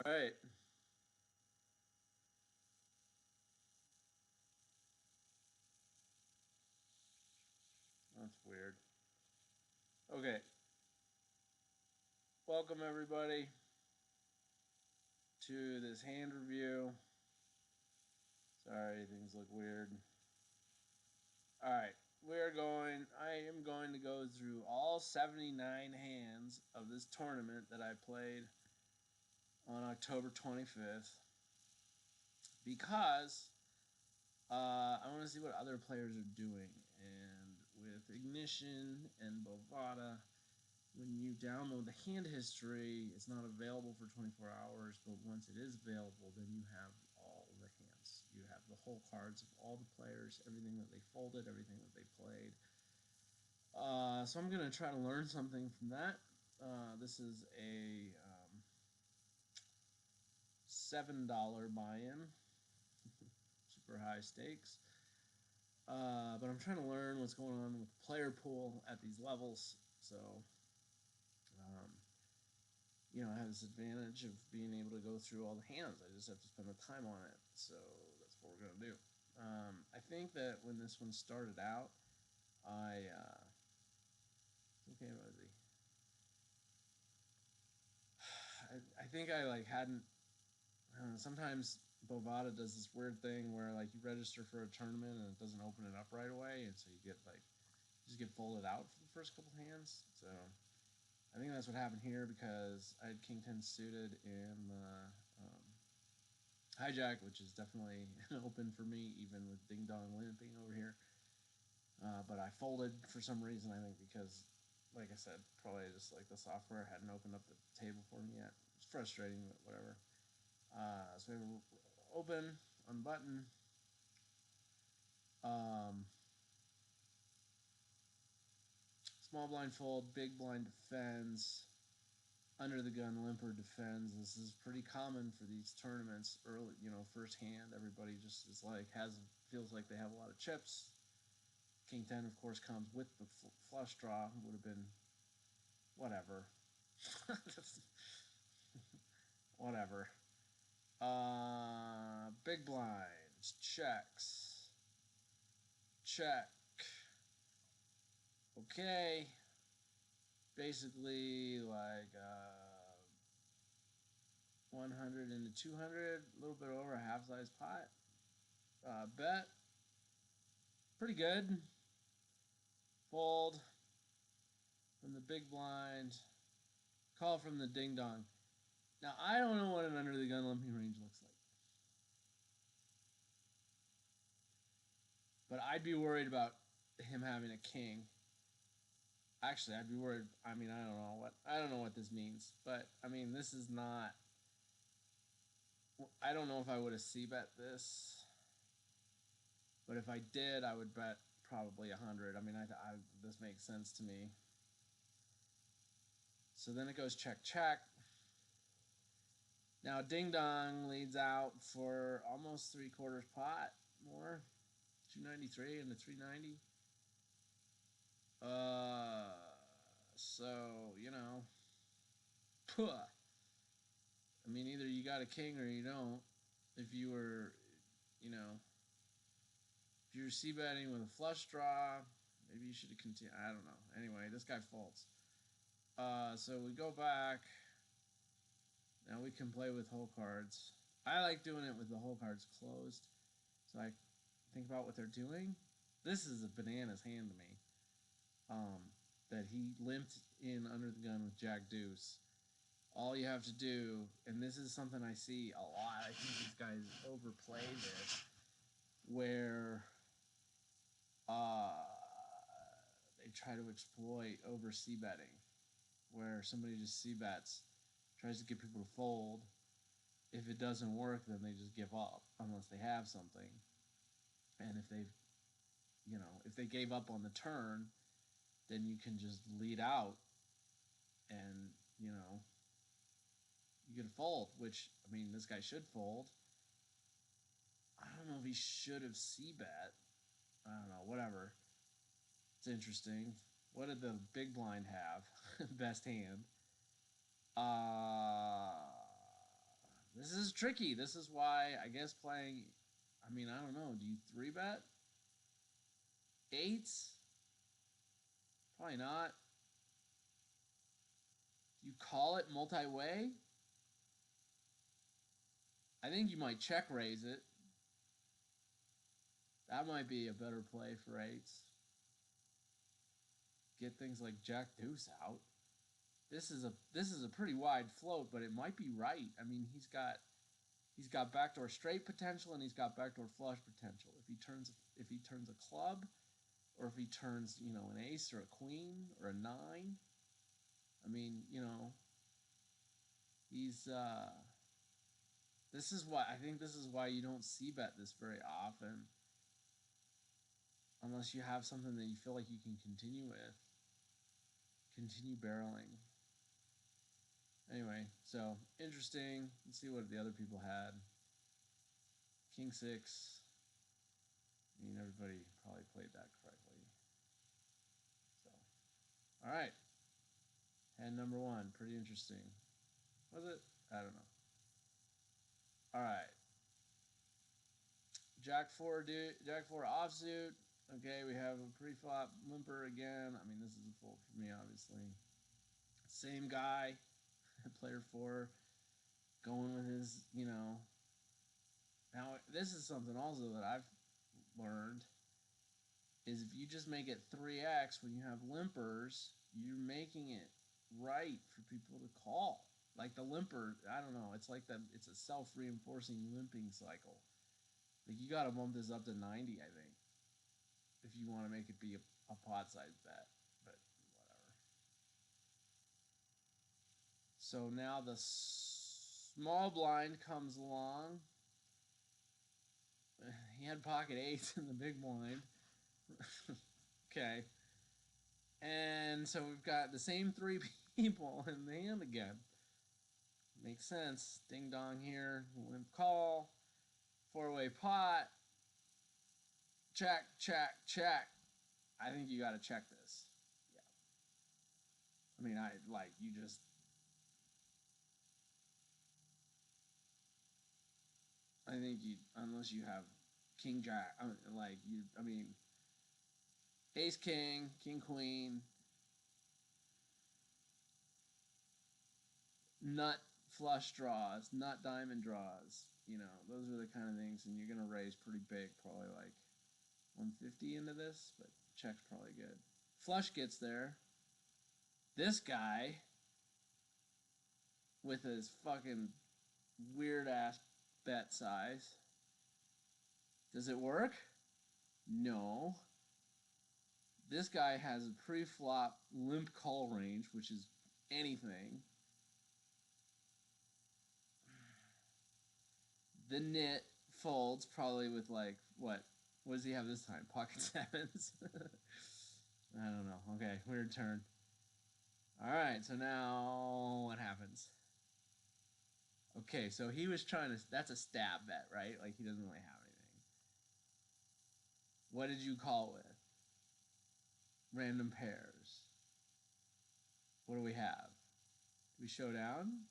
Right. That's weird. Okay. Welcome everybody to this hand review. Sorry, things look weird. Alright. I am going to go through all 79 hands of this tournament that I played on October 25th because I want to see what other players are doing. And with Ignition and Bovada, when you download the hand history, it's not available for 24 hours, but once it is available, then you have all the hands. You have the whole cards of all the players, everything that they folded, everything that they played. So I'm going to try to learn something from that. This is a $7 buy-in, super high stakes. But I'm trying to learn what's going on with the player pool at these levels. So, I have this advantage of being able to go through all the hands. I just have to spend the time on it. So that's what we're going to do. I think that when this one started out, okay, Rosie. I think I hadn't. Sometimes Bovada does this weird thing where you register for a tournament and it doesn't open it up right away, and so you just get folded out for the first couple hands. So I think that's what happened here because I had King 10 suited in the hijack, which is definitely open for me, even with Ding Dong limping over here. But I folded for some reason, I think because, like I said, probably just the software hadn't opened up the table for me yet. It's frustrating, but whatever. So we have open, unbutton. Small blind fold, big blind defends. Under the gun limper defends. This is pretty common for these tournaments. Early, first hand, everybody just is feels like they have a lot of chips. King 10, of course, comes with the flush draw. Would have been whatever. Whatever. Big blinds, checks. Check. Okay. Basically 100 into 200, a little bit over a half size pot. Bet. Pretty good. Fold from the big blind. Call from the ding dong. Now, I don't know what an under the gun limping range looks like. But I'd be worried about him having a king. Actually, I'd be worried. I don't know what this means. But this is not. I don't know if I would have c-bet this. But if I did, I would bet probably 100. This makes sense to me. So then it goes check, check. Now Ding Dong leads out for almost 3/4 pot more. 293 and the 390. So, either you got a king or you don't. If you were, if you were c-betting with a flush draw, maybe you should have continued. I don't know. Anyway, this guy folds. So we go back. Now we can play with whole cards. I like doing it with the whole cards closed. So I think about what they're doing. This is a bananas hand to me. That he limped in under the gun with Jack Deuce. All you have to do, and this is something I see a lot. I think these guys overplay this, where they try to exploit over c-betting, where somebody just c-bets, tries to get people to fold. If it doesn't work, then they just give up unless they have something. And if they gave up on the turn, then you can just lead out and, you get a fold, which, this guy should fold. I don't know if he should have c-bet. I don't know, whatever. It's interesting. What did the big blind have? Best hand. This is tricky. This is why I guess playing. I mean, I don't know. Do you 3-bet eights? Probably not. Do you call it multi-way? I think you might check raise it. That might be a better play for eights. Get things like Jack Deuce out. This is a pretty wide float, but it might be right. I mean, he's got backdoor straight potential and he's got backdoor flush potential. If he turns a club, or if he turns an ace or a queen or a 9, I mean he's this is why you don't c-bet this very often, unless you have something that you feel like you can continue barreling. Anyway, so interesting. Let's see what the other people had. King 6. I mean, everybody probably played that correctly. So, all right. Hand number 1, pretty interesting. Was it? I don't know. All right. Jack 4 offsuit. Okay, we have a pre-flop limper again. I mean, this is a fold for me, obviously. Same guy, player 4, going with his, Now, this is something also that I've learned, is if you just make it 3x when you have limpers, you're making it right for people to call. Like the limper, I don't know, it's like it's a self-reinforcing limping cycle. Like you got to bump this up to 90, I think, if you want to make it be a pot size bet. But whatever. So now the small blind comes along. He had pocket 8s in the big blind. Okay. And so we've got the same 3 people in the hand again. Makes sense. Ding dong here. Limp call. 4-way pot. Check, check, check. I think you got to check this. Yeah. I mean, I think unless you have king jack, ace king, king queen, nut flush draws, nut diamond draws. Those are the kind of things, and you're gonna raise pretty big, probably like 150 into this, but check's probably good. Flush gets there. This guy with his fucking weird ass bet size. Does it work? No. This guy has a pre-flop limp call range, which is anything. The nit folds probably with like what does he have this time? Pocket 7s? I don't know. Okay, weird turn. Alright, so now what happens? Okay, so he was trying to, that's a stab bet, right? Like he doesn't really have anything. What did you call with? Random pairs. What do we have? Do we show down?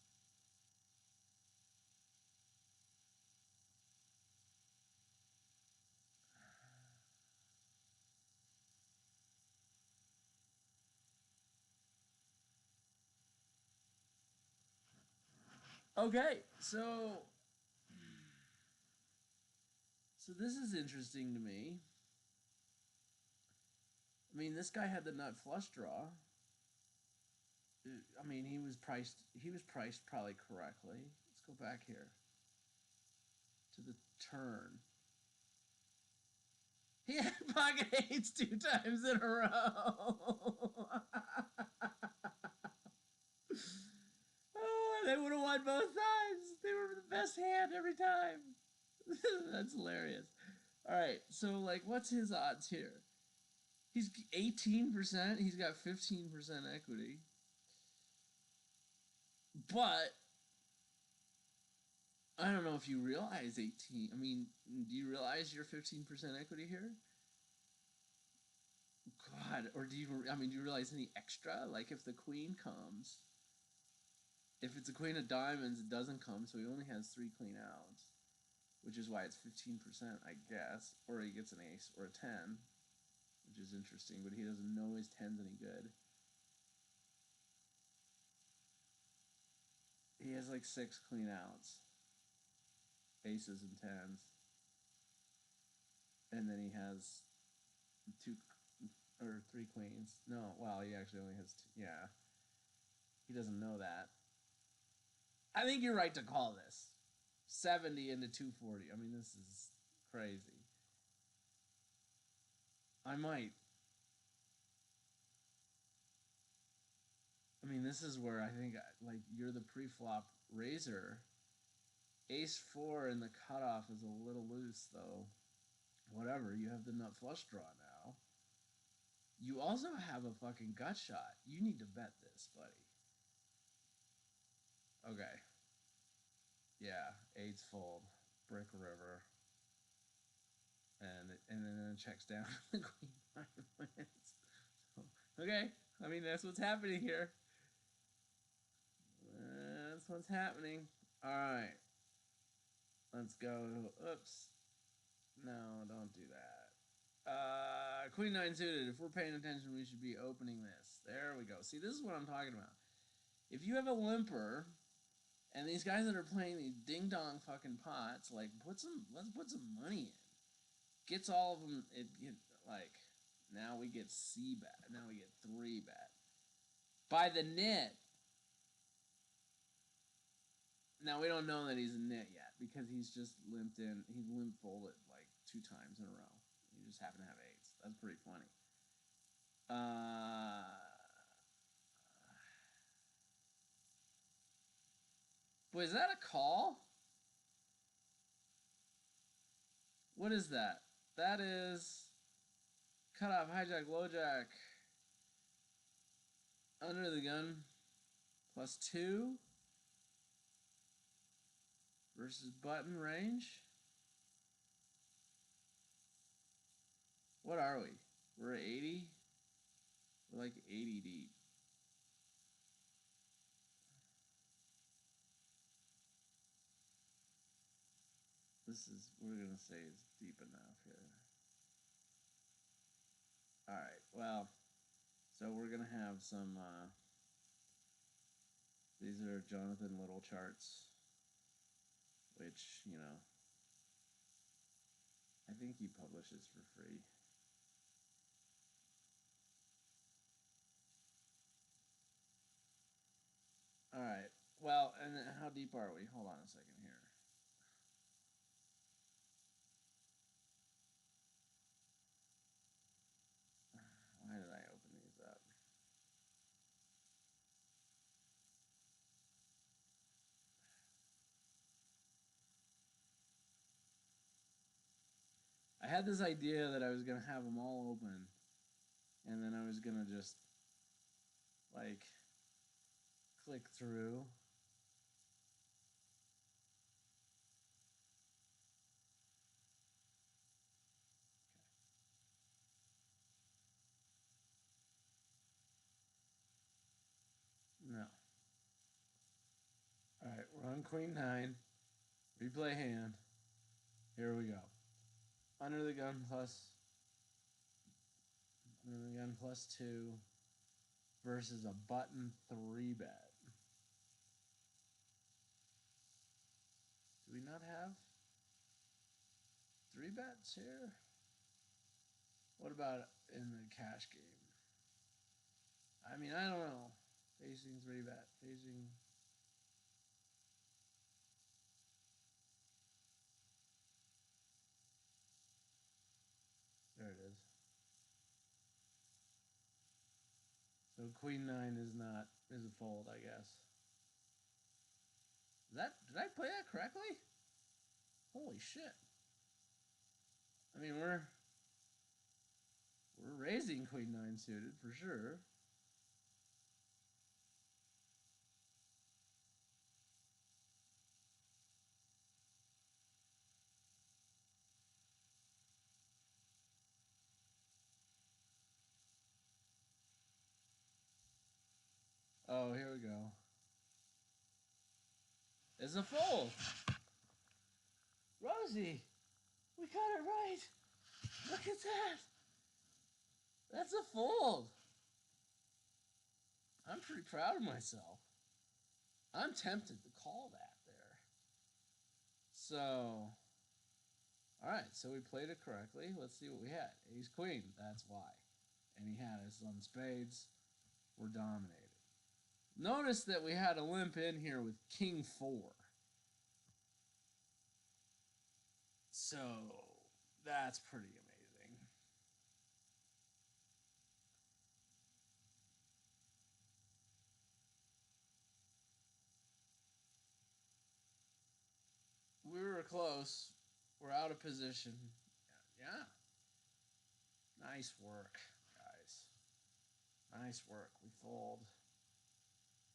Okay, so this is interesting to me. I mean, this guy had the nut flush draw. I mean, he was priced probably correctly. Let's go back here to the turn. He had pocket 8s 2 times in a row. Oh, they would have won both times. They were the best hand every time. That's hilarious. All right, so like, what's his odds here? He's 18%. He's got 15% equity. But I don't know if you realize 18. I mean, do you realize you're 15% equity here? God, or do you realize any extra? Like if the queen comes If it's a queen of diamonds, it doesn't come, so he only has 3 clean outs, which is why it's 15%, I guess. Or he gets an ace or a 10, which is interesting, but he doesn't know his 10's any good. He has like 6 clean outs, aces and 10s, and then he has 2 or 3 queens. No, well, he actually only has 2. Yeah, he doesn't know that. I think you're right to call this 70 into 240. I mean, this is crazy. I might. I mean, this is where I think like you're the pre-flop raiser. Ace 4 in the cutoff is a little loose though. Whatever, you have the nut flush draw now. You also have a fucking gut shot. You need to bet this, buddy. Okay. Yeah, 8's fold. Brick river. And then it checks down. The queen wins. So, okay, I mean that's what's happening here. That's what's happening. All right, let's go. Oops. No, don't do that. Queen 9 suited. If we're paying attention, we should be opening this. There we go. See, this is what I'm talking about. If you have a limper, and these guys that are playing these ding dong fucking pots, like let's put some money in. Gets all of them. Like now we get C bet. Now we get 3 bet by the nit. Now we don't know that he's a nit yet because he's just limped in. He limp folded like 2 times in a row. He just happened to have 8s. That's pretty funny. Boy, is that a call? What is that? That is cutoff, hijack, lowjack, under the gun, +2 versus button range. What are we? We're at 80? We're like 80 deep. We're going to say it's deep enough here. Alright, well, so we're going to have some, these are Jonathan Little charts, which, you know, I think he publishes for free. Alright, well, and how deep are we? Hold on a second here. Why did I open these up? I had this idea that I was going to have them all open, and then I was going to just, like, click through. No. Alright, we're on Queen 9. Replay hand. Here we go. Under the gun +2 versus a button 3 bet. Do we not have 3 bets here? What about in the cash game? I mean, I don't know. Facing 3 bet. Facing. There it is. So Queen 9 is a fold, I guess. Did I play that correctly? Holy shit. I mean, we're raising Queen 9 suited for sure. Oh, here we go. is a fold. Rosie, we got it right. Look at that. That's a fold. I'm pretty proud of myself. I'm tempted to call that there. So, alright, so we played it correctly. Let's see what we had. Ace Queen, that's why. And he had his on spades. We're dominated. Notice that we had a limp in here with King 4. So, that's pretty amazing. We were close. We're out of position. Yeah. Nice work, guys. Nice work. We fold.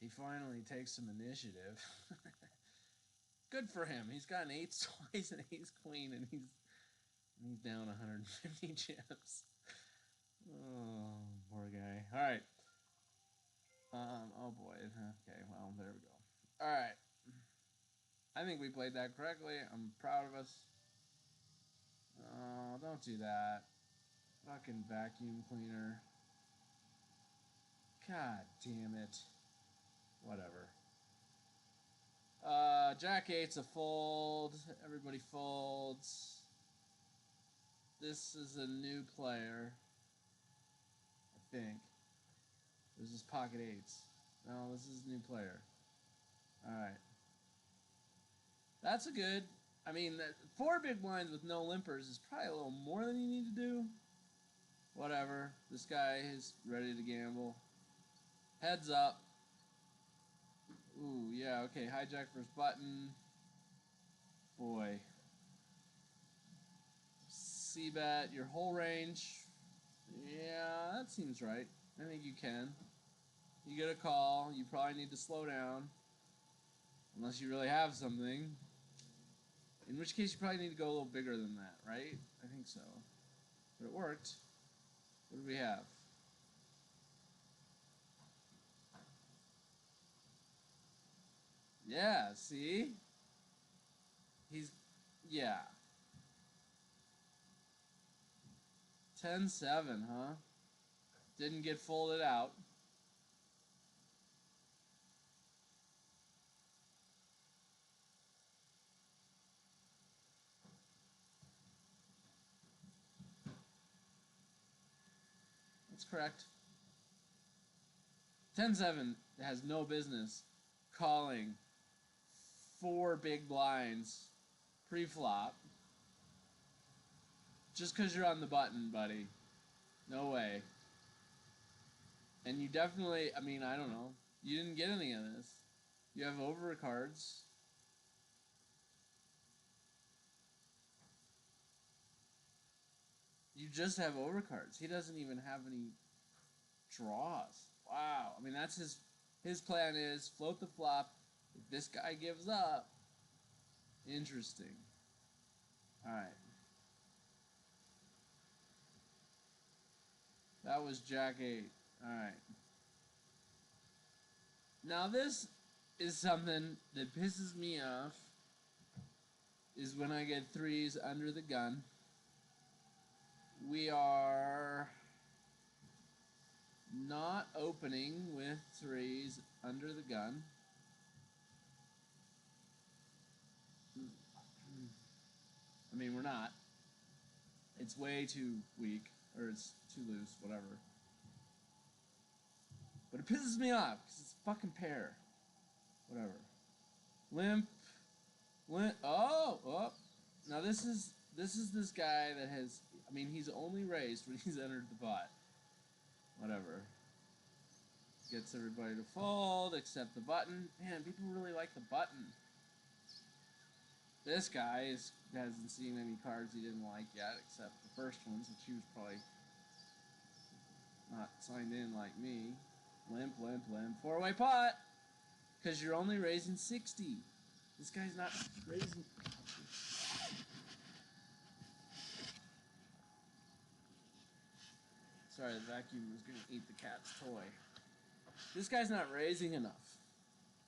He finally takes some initiative. Good for him. He's got an ace twice, an ace queen, and he's down 150 chips. Oh, poor guy. All right. Oh boy. Okay. Well, there we go. All right. I think we played that correctly. I'm proud of us. Oh, don't do that. Fucking vacuum cleaner. God damn it. Whatever. Jack 8's a fold. Everybody folds. This is a new player. I think. This is pocket 8s. No, this is a new player. Alright. That's a good. I mean, 4 big blinds with no limpers is probably a little more than you need to do. Whatever. This guy is ready to gamble. Heads up. Ooh, yeah, okay. Hijack first button. Boy. C-bet, your whole range. Yeah, that seems right. I think you can. You get a call. You probably need to slow down. Unless you really have something. In which case, you probably need to go a little bigger than that, right? I think so. But it worked. What do we have? Yeah, see? Yeah. 10-7, huh? Didn't get folded out. That's correct. 10-7 has no business calling 4 big blinds pre-flop just because you're on the button, buddy. No way. And you definitely, I mean, I don't know. You didn't get any of this. You have overcards. You just have overcards. He doesn't even have any draws. Wow. I mean, that's his plan is float the flop. If this guy gives up, interesting. All right. That was Jack 8. All right. Now this is something that pisses me off. Is when I get 3s under the gun. We are not opening with 3s under the gun. I mean, we're not. It's way too weak, or it's too loose, whatever. But it pisses me off because it's a fucking pair. Whatever. Limp. Oh. Now this is this guy that has. I mean, he's only raised when he's entered the pot. Whatever. Gets everybody to fold except the button. Man, people really like the button. This guy hasn't seen any cards he didn't like yet, except the first ones, which he was probably not signed in like me. Limp. 4-way pot! Because you're only raising 60. This guy's not raising. Sorry, the vacuum was going to eat the cat's toy. This guy's not raising enough.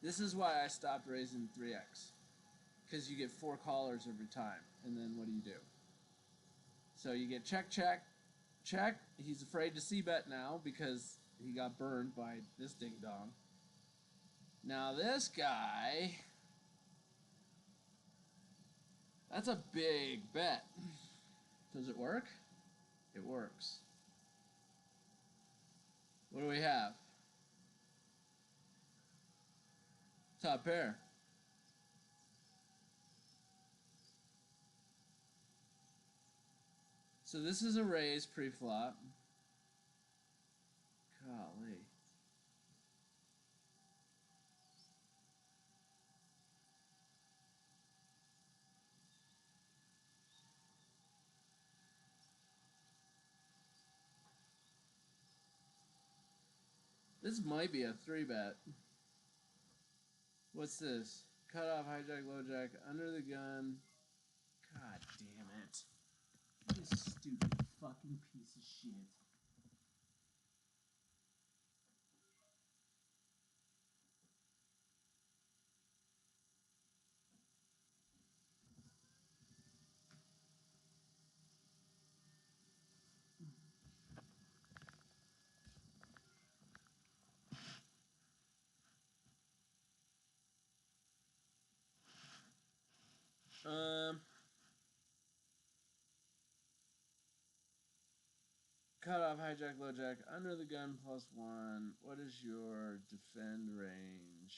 This is why I stopped raising 3x. because you get 4 callers every time. And then what do? So you get check, check, check. He's afraid to c-bet now because he got burned by this ding-dong. Now this guy, that's a big bet. Does it work? It works. What do we have? Top pair. So this is a raise pre-flop. Golly. This might be a 3-bet. What's this? Cut off, hijack, low jack, under the gun. God damn it. You stupid fucking piece of shit. Cut off, hijack, low jack, under the gun +1. What is your defend range?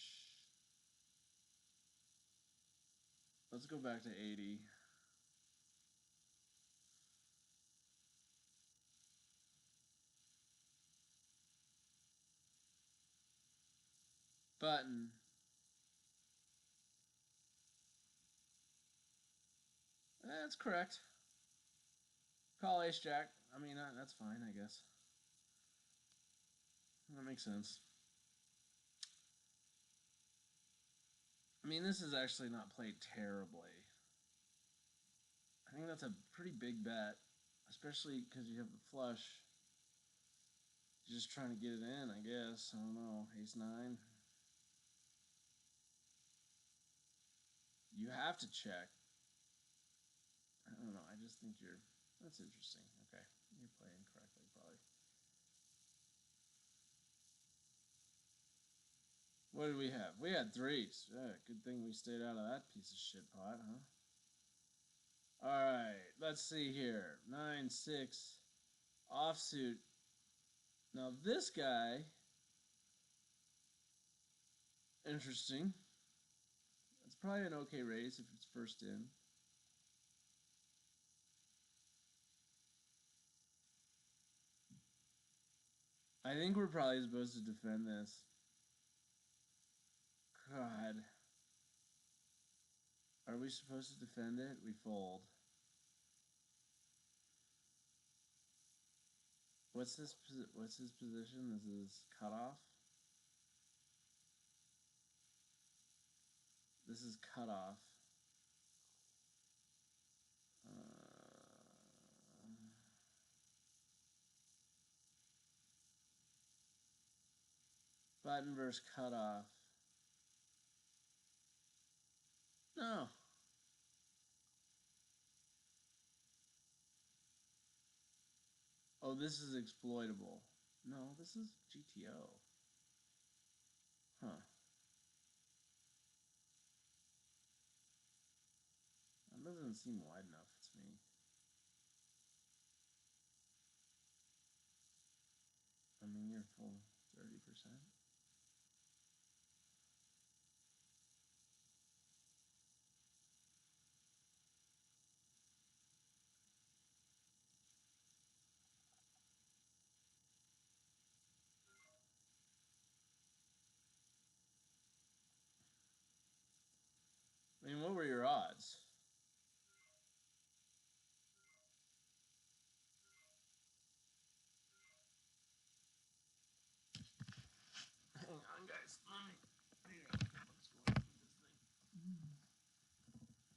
Let's go back to 80. Button. That's correct. Call ace jack. I mean, that's fine, I guess. That makes sense. I mean, this is actually not played terribly. I think that's a pretty big bet, especially because you have the flush. You're just trying to get it in, I guess. I don't know. Ace 9. You have to check. I don't know. I just think you're... That's interesting. Okay. You're playing correctly, probably. What did we have? We had 3s. Yeah, good thing we stayed out of that piece of shit pot, huh? Alright, let's see here. 9, 6, offsuit. Now this guy, interesting. It's probably an okay raise if it's first in. I think we're probably supposed to defend this. God. Are we supposed to defend it? We fold. What's his position? This is cutoff. This is cutoff. Button versus cutoff. No. Oh, this is exploitable. No, this is GTO. Huh. That doesn't seem wide enough to me. I mean, you're full 30%. I mean, what were your odds? Hang on, guys. Let me figure out what's going on with this thing.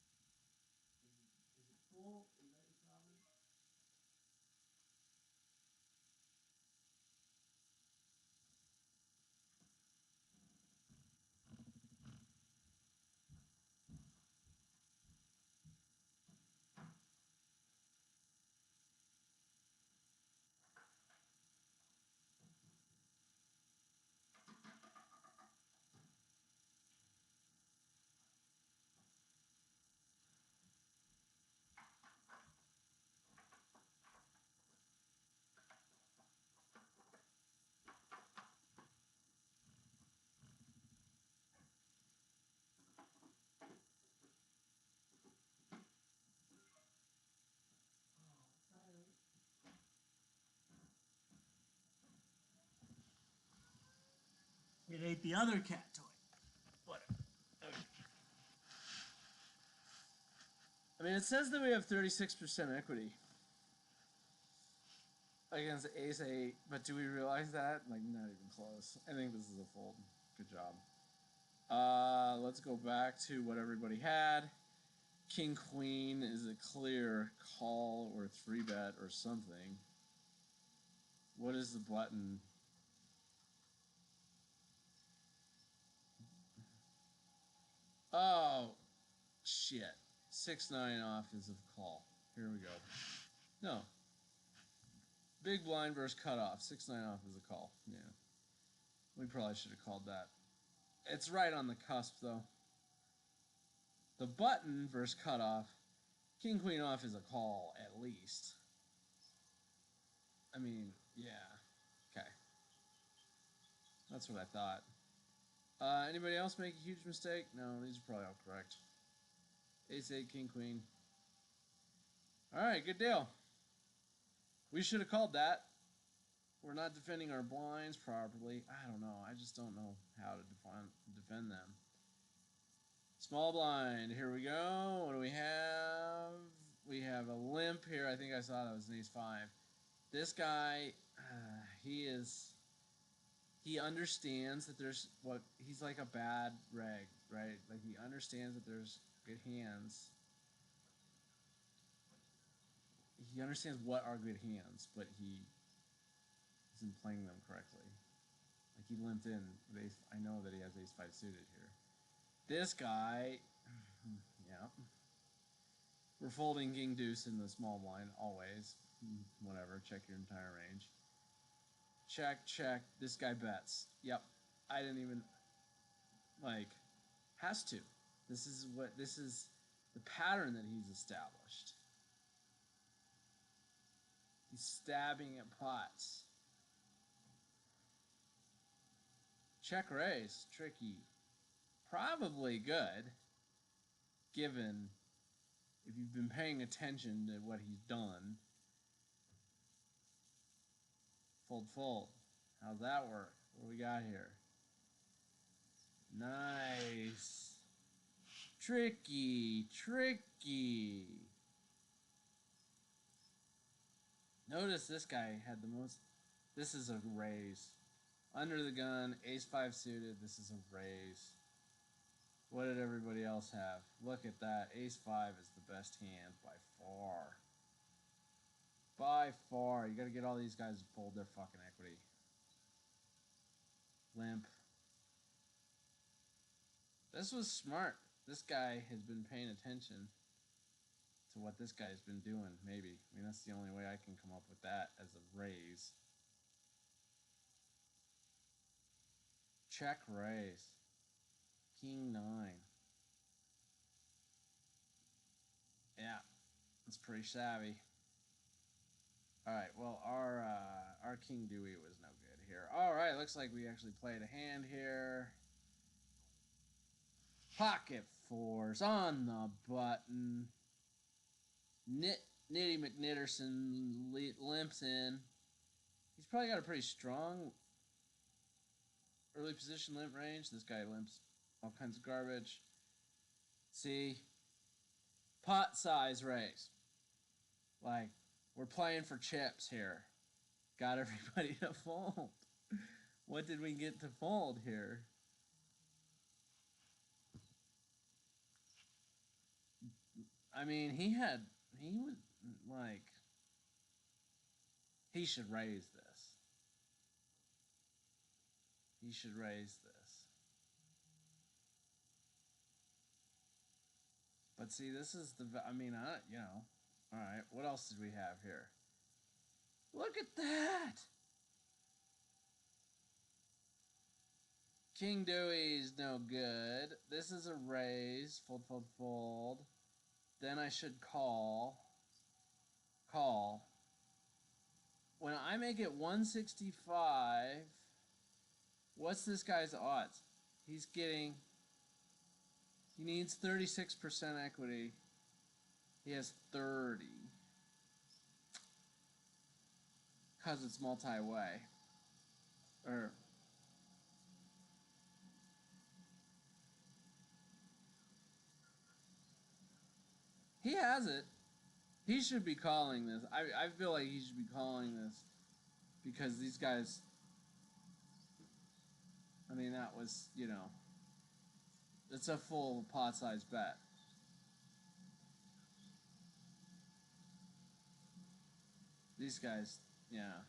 Is it full? Is that your problem? activate the other cat toy. Whatever. Okay. I mean, it says that we have 36% equity against ace 8, but do we realize that? Like, not even close. I think this is a fold. Good job. Let's go back to what everybody had. King queen is a clear call or 3-bet or something. What is the button? Oh, shit. 6-9 off is a call. Here we go. No. Big blind versus cutoff. 6-9 off is a call. Yeah. We probably should have called that. It's right on the cusp, though. The button versus cutoff. King queen off is a call, at least. I mean, yeah. Okay. That's what I thought. Anybody else make a huge mistake? No, these are probably all correct. Ace 8, king queen. Alright, good deal. We should have called that. We're not defending our blinds properly. I don't know. I just don't know how to defend them. Small blind. Here we go. What do we have? We have a limp here. I think I saw that was an ace 5. This guy, he understands that there's he's like a bad reg, right? Like he understands that there's good hands. He understands what are good hands, but he isn't playing them correctly. Like he limped in with ace. I know that he has ace 5 suited here. This guy, yeah. We're folding king deuce in the small blind always. Whatever, check your entire range. Check, check. This guy bets. Yep. I didn't even, has to. This is the pattern that he's established. He's stabbing at pots. Check raise. Tricky. Probably good, given if you've been paying attention to what he's done. Fold, fold. How's that work? What do we got here? Nice. Tricky, tricky. Notice this guy had the most. This is a raise. Under the gun, ace 5 suited. This is a raise. What did everybody else have? Look at that. Ace 5 is the best hand by far. By far. You got to get all these guys to fold their fucking equity. Limp. This was smart. This guy has been paying attention to what this guy's been doing, maybe. I mean, that's the only way I can come up with that as a raise. Check raise. King 9. Yeah, that's pretty savvy. Alright, well, our King Dewey was no good here. Alright, looks like we actually played a hand here. Pocket fours on the button. Nitty McNitterson limps in. He's probably got a pretty strong early position limp range. This guy limps all kinds of garbage. See? Pot size raise. Like, we're playing for chips here. Got everybody to fold. What did we get to fold here? I mean, he was like, he should raise this. He should raise this. But see, this is the, I mean, you know, all right, what else did we have here? Look at that! King Dewey's no good. This is a raise. Fold, fold, fold. Then I should call. Call. When I make it 165, what's this guy's odds? He's getting, he needs 36% equity. He has 30. Because it's multi-way. Or, He has it. He should be calling this. I feel like he should be calling this because these guys. I mean, that was, you know, it's a full pot-sized bet. These guys, yeah.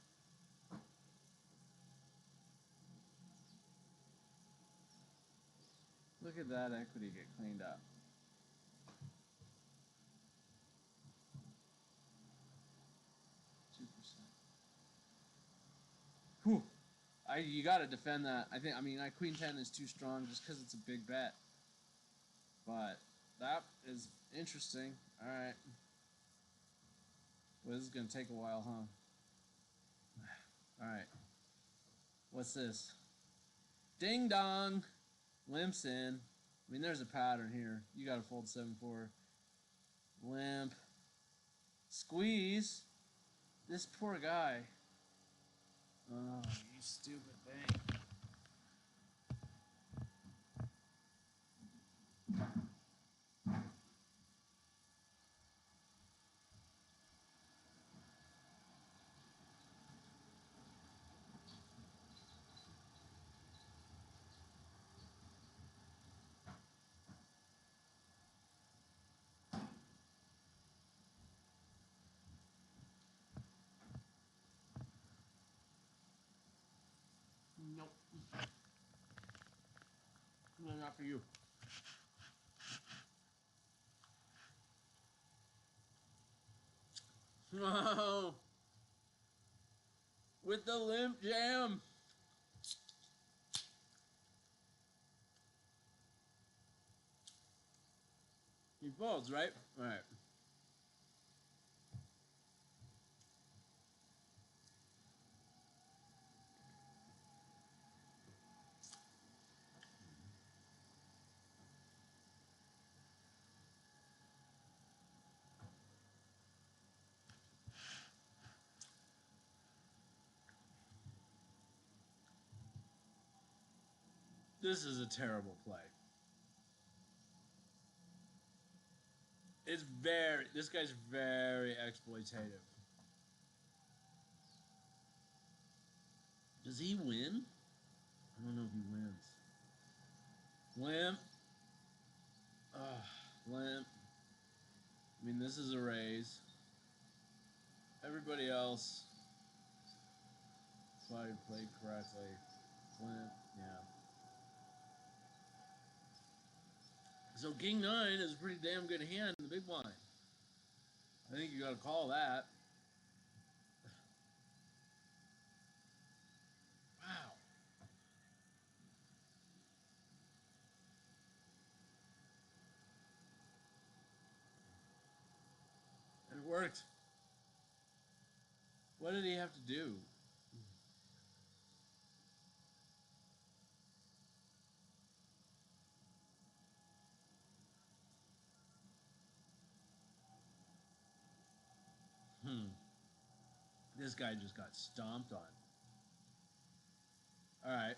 Look at that equity get cleaned up. Whew. You got to defend that. I mean, Queen 10 is too strong just because it's a big bet. But that is interesting. All right. Well, this is going to take a while, huh? All right. What's this? Ding dong. Limps in. I mean, there's a pattern here. You got to fold 7-4. Limp. Squeeze. This poor guy. Oh, you stupid thing. Nope. No, not for you. No. With the limp jam. He folds, right? All right. This is a terrible play. This guy's very exploitative. Does he win? I don't know if he wins. Limp. Limp. I mean, this is a raise. Everybody else probably played correctly. Limp, yeah. So King 9 is a pretty damn good hand in the big blind. I think you got to call that. Wow. And it worked. What did he have to do? This guy just got stomped on. Alright.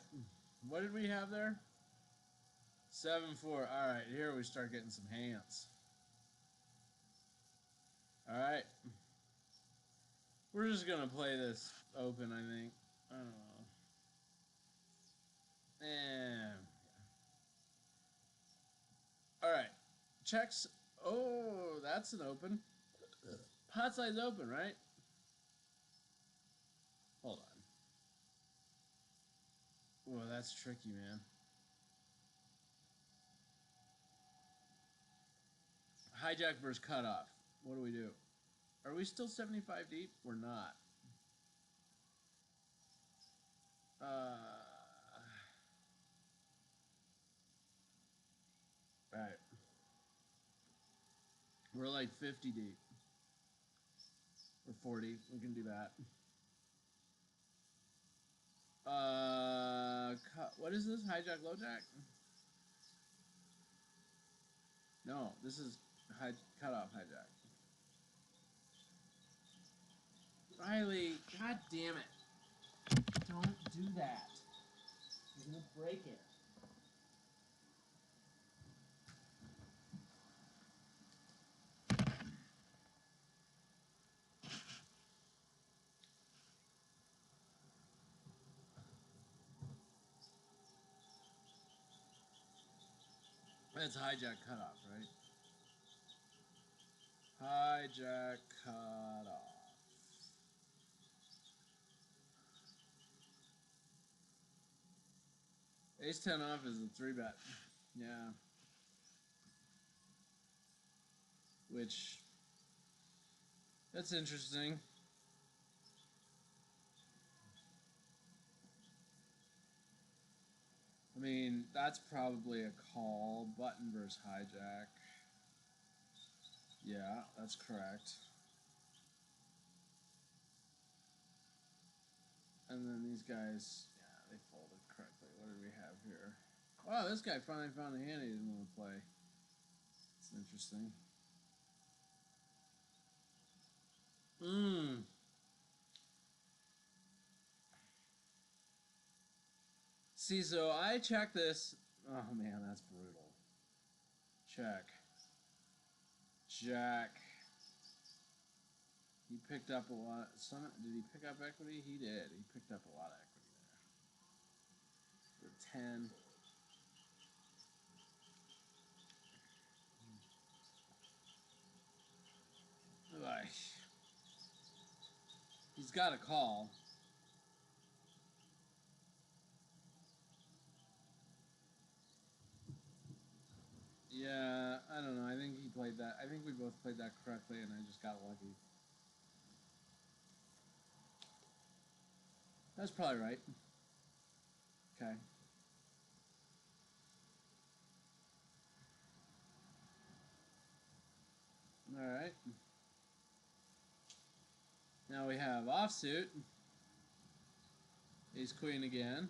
What did we have there? 7-4. Alright, here we start getting some hands. Alright. We're just going to play this open, I think. I don't know. Alright. Checks. Oh, that's an open. Pot size open, right? Hold on. Whoa, that's tricky, man. Hijack versus cutoff. What do we do? Are we still 75 deep? We're not. Alright. We're like 50 deep. Or 40. We can do that. What is this? Hijack, low jack? No, this is cutoff hijack. Riley, god damn it. Don't do that. You're gonna break it. That's hijack cutoff, right? Hijack cutoff. Ace 10 off is a 3-bet. Yeah. Which, that's interesting. I mean, that's probably a call. Button versus hijack. Yeah, that's correct. And then these guys, yeah, they folded correctly. What did we have here? Wow, this guy finally found a hand he didn't want to play. It's interesting. See, so I checked this. Oh man, that's brutal. Check. Jack. He picked up a lot. Did he pick up equity? He did. He picked up a lot of equity there. For 10. Like, he's got a call. Yeah, I don't know. I think he played that. I think we both played that correctly, and I just got lucky. That's probably right. Okay. All right. Now we have offsuit. Ace queen again.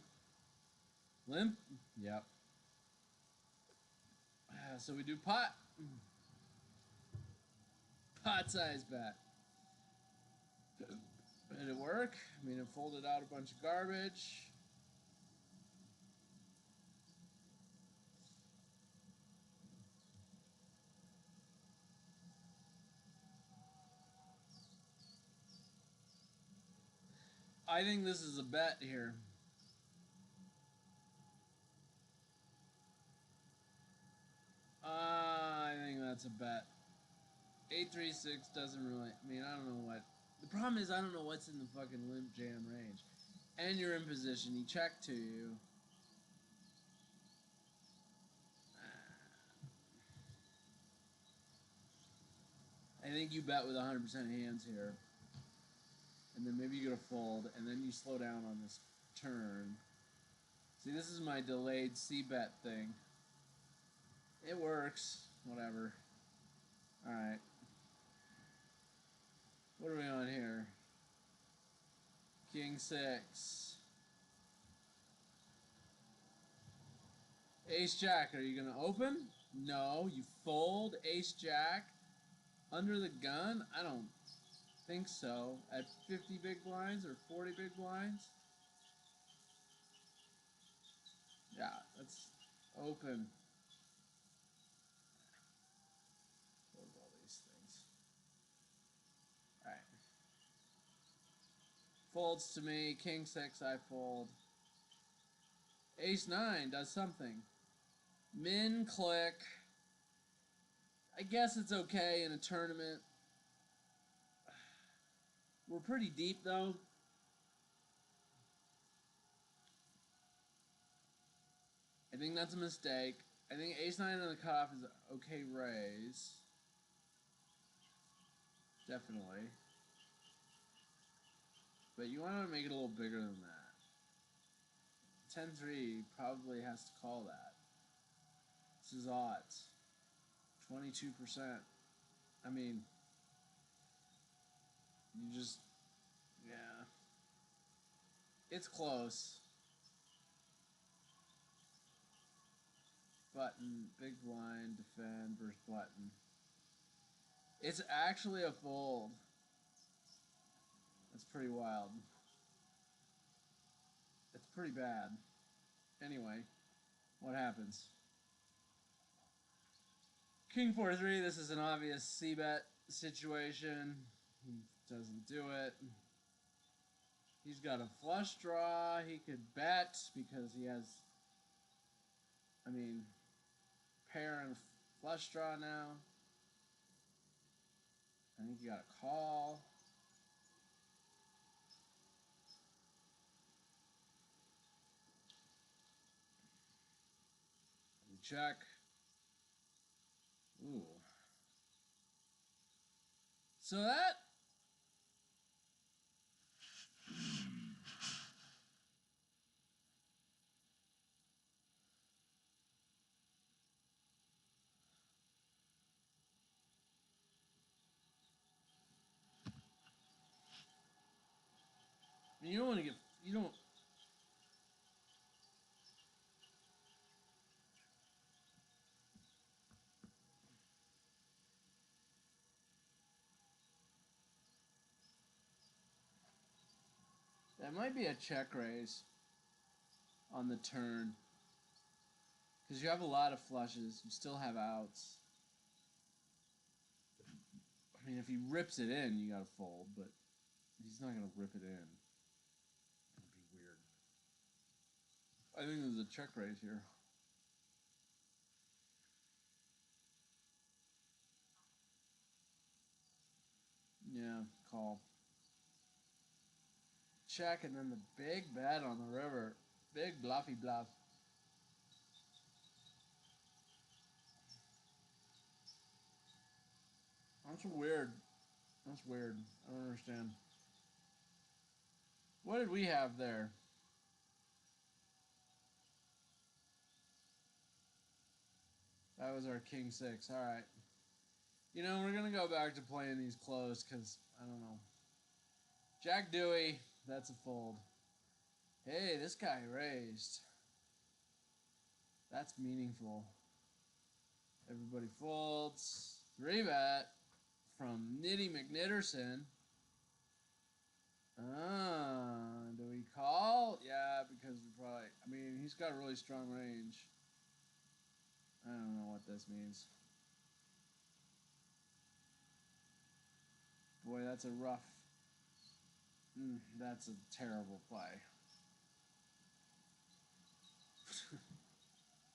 Limp. Yep. So we do pot. Pot size bet. Did it work? I mean, it folded out a bunch of garbage. I think this is a bet here. I think that's a bet. 836 doesn't really. I mean, I don't know what. The problem is, I don't know what's in the fucking limp jam range. And you're in position. He checked to you. I think you bet with 100% hands here. And then maybe you get a fold, and then you slow down on this turn. See, this is my delayed C-bet thing. It works. Whatever. Alright. What are we on here? King 6. Ace Jack, are you going to open? No. You fold Ace Jack under the gun? I don't think so. At 50 big blinds or 40 big blinds? Yeah, that's open. Close all these things. Alright. Folds to me. King 6, I fold. Ace 9 does something. Min click. I guess it's okay in a tournament. We're pretty deep though. I think that's a mistake. I think ace 9 on the cutoff is an okay raise. Definitely. But you want to make it a little bigger than that. 10-3 probably has to call that. This is odds. 22%. I mean, you just, yeah. It's close. Button, big blind, defend versus button. It's actually a fold. That's pretty wild. It's pretty bad. Anyway, what happens? King 4-3, this is an obvious C-bet situation. He doesn't do it. He's got a flush draw. He could bet because he has, I mean, pair and flush draw now. I think you got a call. Check. Ooh. So you don't want to get, you don't. That might be a check raise on the turn. Because you have a lot of flushes. You still have outs. I mean, if he rips it in, you gotta fold, but he's not gonna rip it in. That'd be weird. I think there's a check raise here. Yeah, call. Check, and then the big bet on the river. Big bluffy bluff. That's weird. That's weird. I don't understand. What did we have there? That was our king six. All right. You know, we're going to go back to playing these close because, I don't know. Jack Dewey, that's a fold. Hey, this guy raised. That's meaningful. Everybody folds. 3-bet from Nitty McNitterson. Do we call? Yeah, because we probably, I mean, he's got a really strong range. I don't know what this means. Boy, that's a rough. That's a terrible play.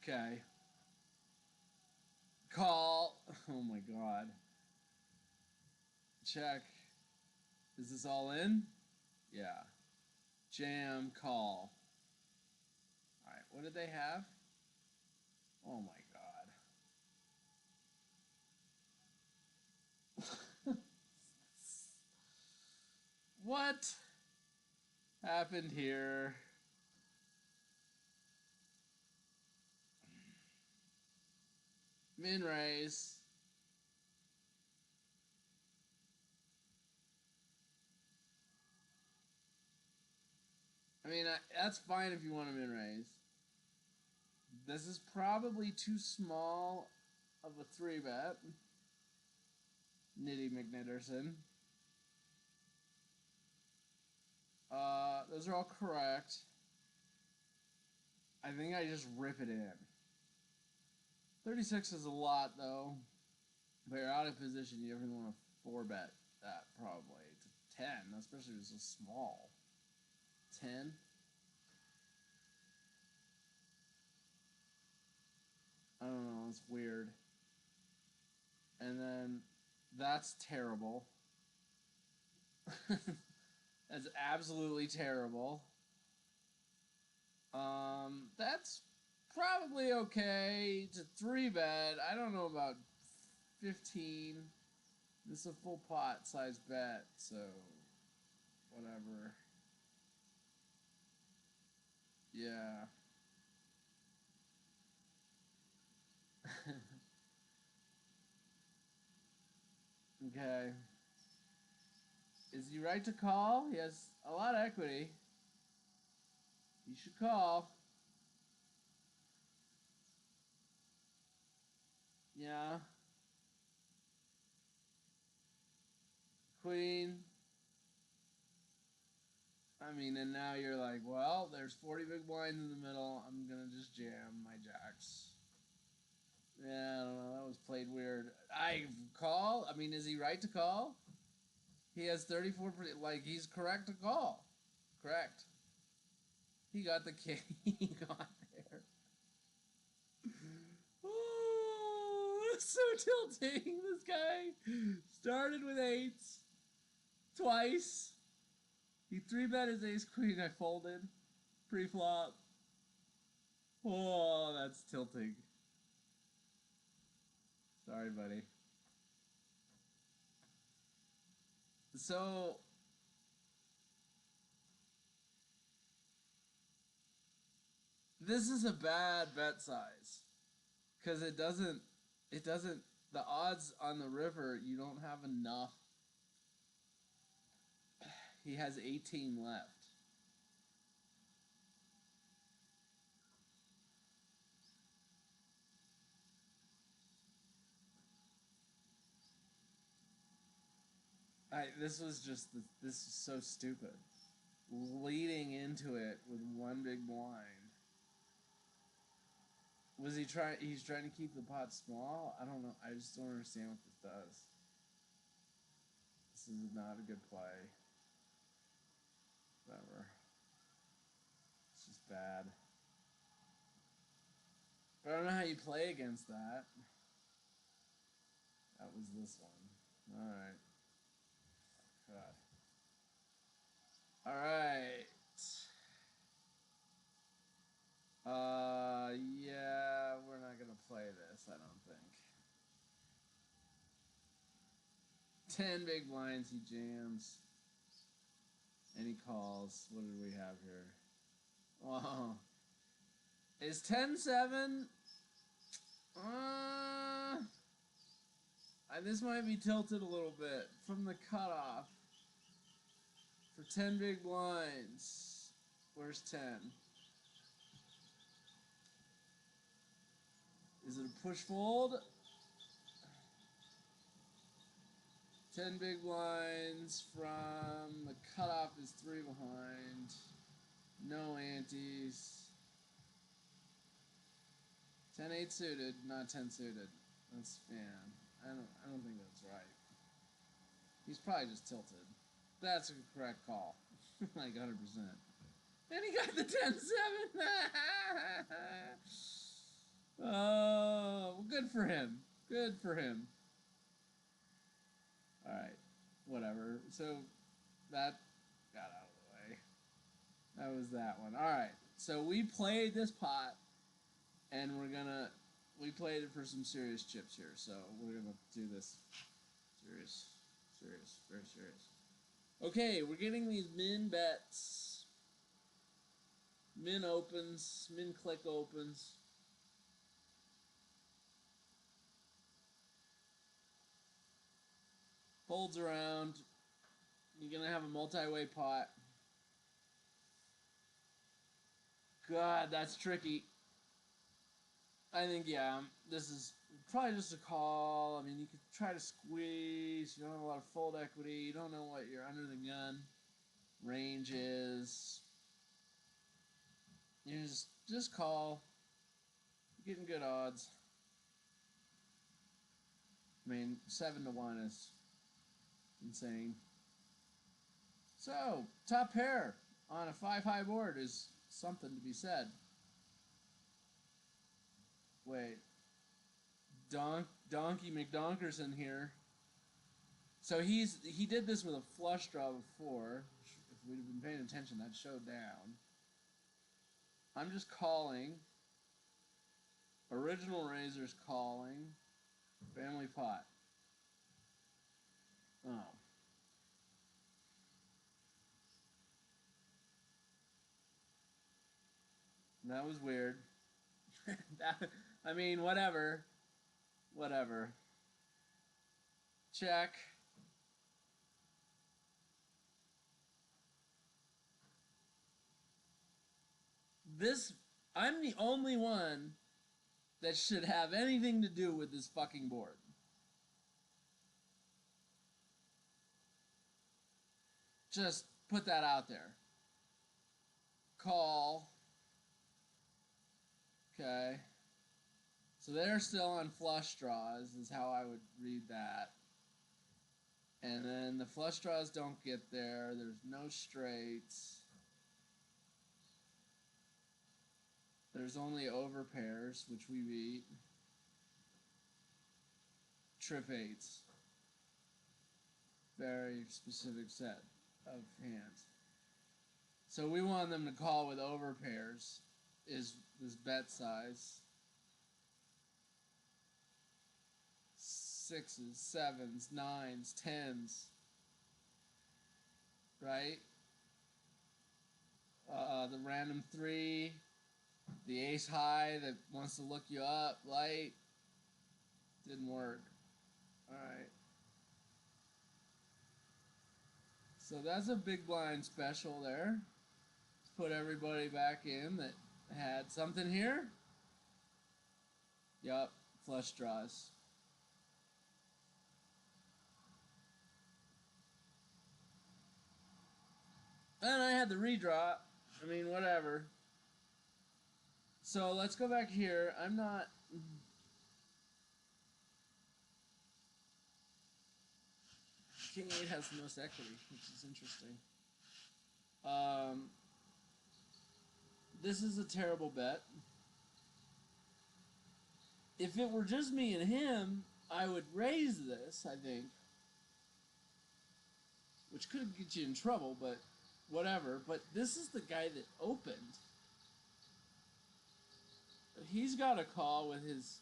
Okay. Call. Oh my god. Check. Is this all in? Yeah. Jam, call. Alright, what did they have? Oh my god. What happened here? Min raise. I mean, that's fine if you want to min raise. This is probably too small of a 3-bet. Nitty McNitterson. Those are all correct. I think I just rip it in. 36 is a lot, though. But you're out of position. You definitely want to 4-bet that, probably. To 10, especially if it's so small. 10? I don't know. It's weird. And then that's terrible. That's absolutely terrible. That's probably okay to 3-bet. I don't know about 15. This is a full pot size bet, so whatever. Yeah. Okay. Is he right to call? He has a lot of equity. He should call. Yeah. Queen. I mean, and now you're like, well, there's 40 big blinds in the middle. I'm going to just jam my jacks. Yeah, I don't know. That was played weird. I call? I mean, is he right to call? He has 34%. Like, he's correct to call. Correct. He got the king. He got there. so tilting. This guy started with 8s twice. He 3-bet his ace queen. I folded pre-flop. Oh, that's tilting. Sorry, buddy. So this is a bad bet size because it doesn't the odds on the river, you don't have enough. He has 18 left. This is so stupid. Leading into it with one big blind. Was he trying? He's trying to keep the pot small. I don't know. I just don't understand what this does. This is not a good play. Whatever. It's just bad. But I don't know how you play against that. That was this one. Alright. God. Alright. Yeah, we're not gonna play this, I don't think. 10 big blinds, he jams. And he calls. What did we have here? Oh. Is 10-7? This might be tilted a little bit from the cutoff. For 10 big blinds. Where's 10? Is it a push fold? 10 big blinds from the cutoff is 3 behind. No antes. 10-8 suited, not 10 suited. That's I don't think that's right. He's probably just tilted. That's a correct call. Like 100%. And he got the 10-7. Oh, good for him. Good for him. Alright. Whatever. So that got out of the way. That was that one. Alright. So we played this pot and we played it for some serious chips here. So we're gonna do this serious, very serious. Okay, we're getting these min bets. Min opens, min click opens. Folds around. You're gonna have a multi-way pot. God, that's tricky. I think, yeah, this is probably just a call. I mean, you could try to squeeze. You don't have a lot of fold equity. You don't know what your under the gun range is. You just call. You're getting good odds. I mean, 7-1 is insane. So, top pair on a 5-high board is something to be said. Wait. Donkey McDonkerson here. So he did this with a flush draw before. If we'd have been paying attention, that showed down. I'm just calling. Original Razor's calling. Family pot. Oh. That was weird. I mean, whatever. Whatever. Check. I'm the only one that should have anything to do with this fucking board. Just put that out there. Call. Okay. So they're still on flush draws, is how I would read that. And then the flush draws don't get there. There's no straights. There's only over pairs, which we beat. trip eights. Very specific set of hands. So we want them to call with overpairs. Is this bet size? Sixes, sevens, nines, tens. Right? The random three. The ace high that wants to look you up. Light. Didn't work. Alright. So that's a big blind special there. Let's put everybody back in that had something here. Yup, flush draws. And I had the redraw. I mean, whatever. So let's go back here. I'm not... King 8 has the most equity, which is interesting. This is a terrible bet. If it were just me and him, I would raise this, I think. Which could get you in trouble, but whatever. But this is the guy that opened. He's got a call with his...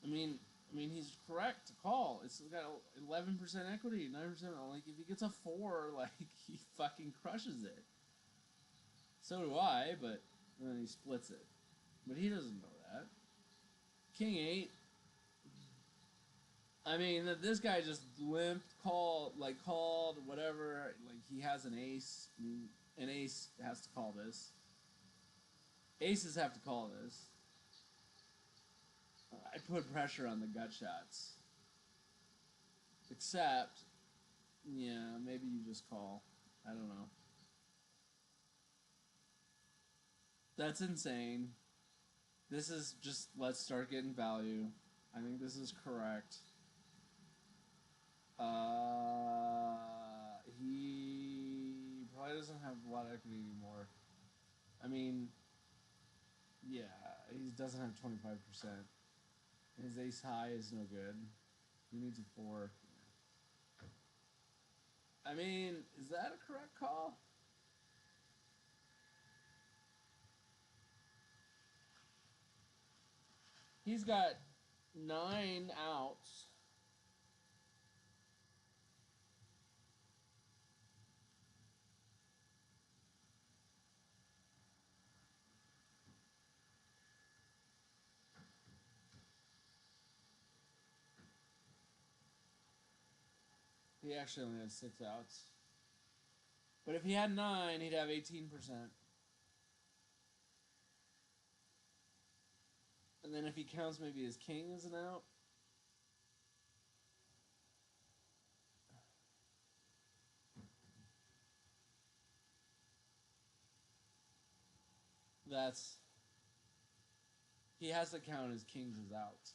I mean, he's correct to call. It's got 11% equity, 9%. Like, if he gets a 4, like, he fucking crushes it. So do I, but then he splits it. But he doesn't know that. King 8. I mean, this guy just limped, called, whatever. Like, he has an ace. I mean, an ace has to call this. Aces have to call this. I put pressure on the gut shots. Except, yeah, maybe you just call. I don't know. That's insane. This is just, let's start getting value. I think this is correct. He probably doesn't have a lot of equity anymore. I mean, yeah, he doesn't have 25%. His ace high is no good. He needs a 4. I mean, is that a correct call? He's got 9 outs. He actually only has 6 outs. But if he had 9, he'd have 18%. And then if he counts maybe his king as an out. He has to count his kings as outs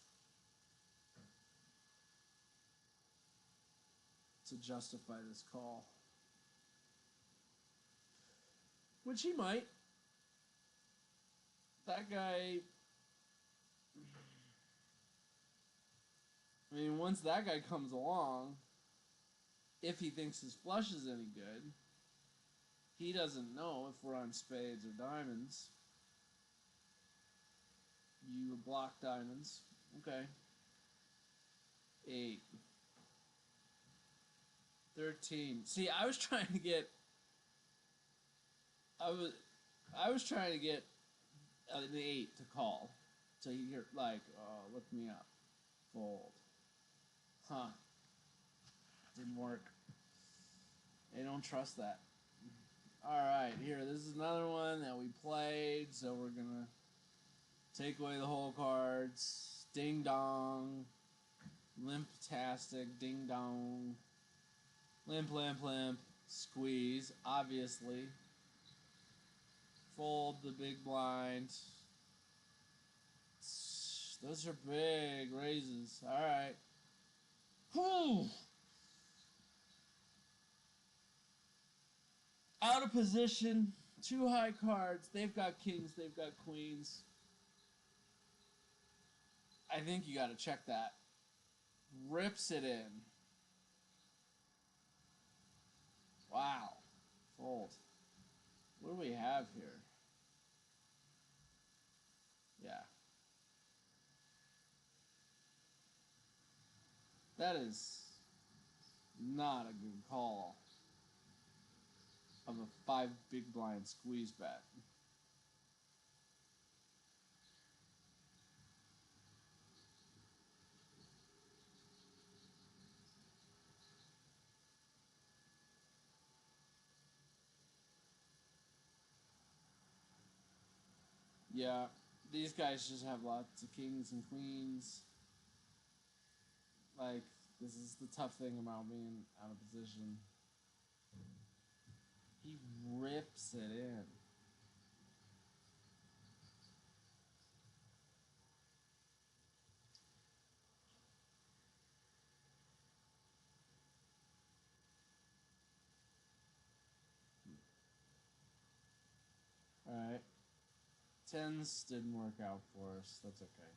to justify this call. Which he might. That guy... I mean, once that guy comes along, if he thinks his flush is any good, he doesn't know if we're on spades or diamonds. You block diamonds. Okay. 8. 13. See, I was trying to get... I was trying to get an 8 to call. So you're like, oh, look me up. Fold. Huh. Didn't work. They don't trust that. Alright, here, this is another one that we played, so we're gonna take away the whole cards. Ding dong. Limp-tastic. Ding dong. Limp, limp, limp. Squeeze, obviously. Fold the big blind. Those are big raises. Alright. Whew! Out of position. 2 high cards. They've got kings. They've got queens. I think you gotta check that. Rips it in. Wow. Fold. What do we have here? Yeah. That is not a good call of a 5 big blind squeeze bet. Yeah, these guys just have lots of kings and queens. Like, this is the tough thing about being out of position. He rips it in. Alright. Tens didn't work out for us. That's okay.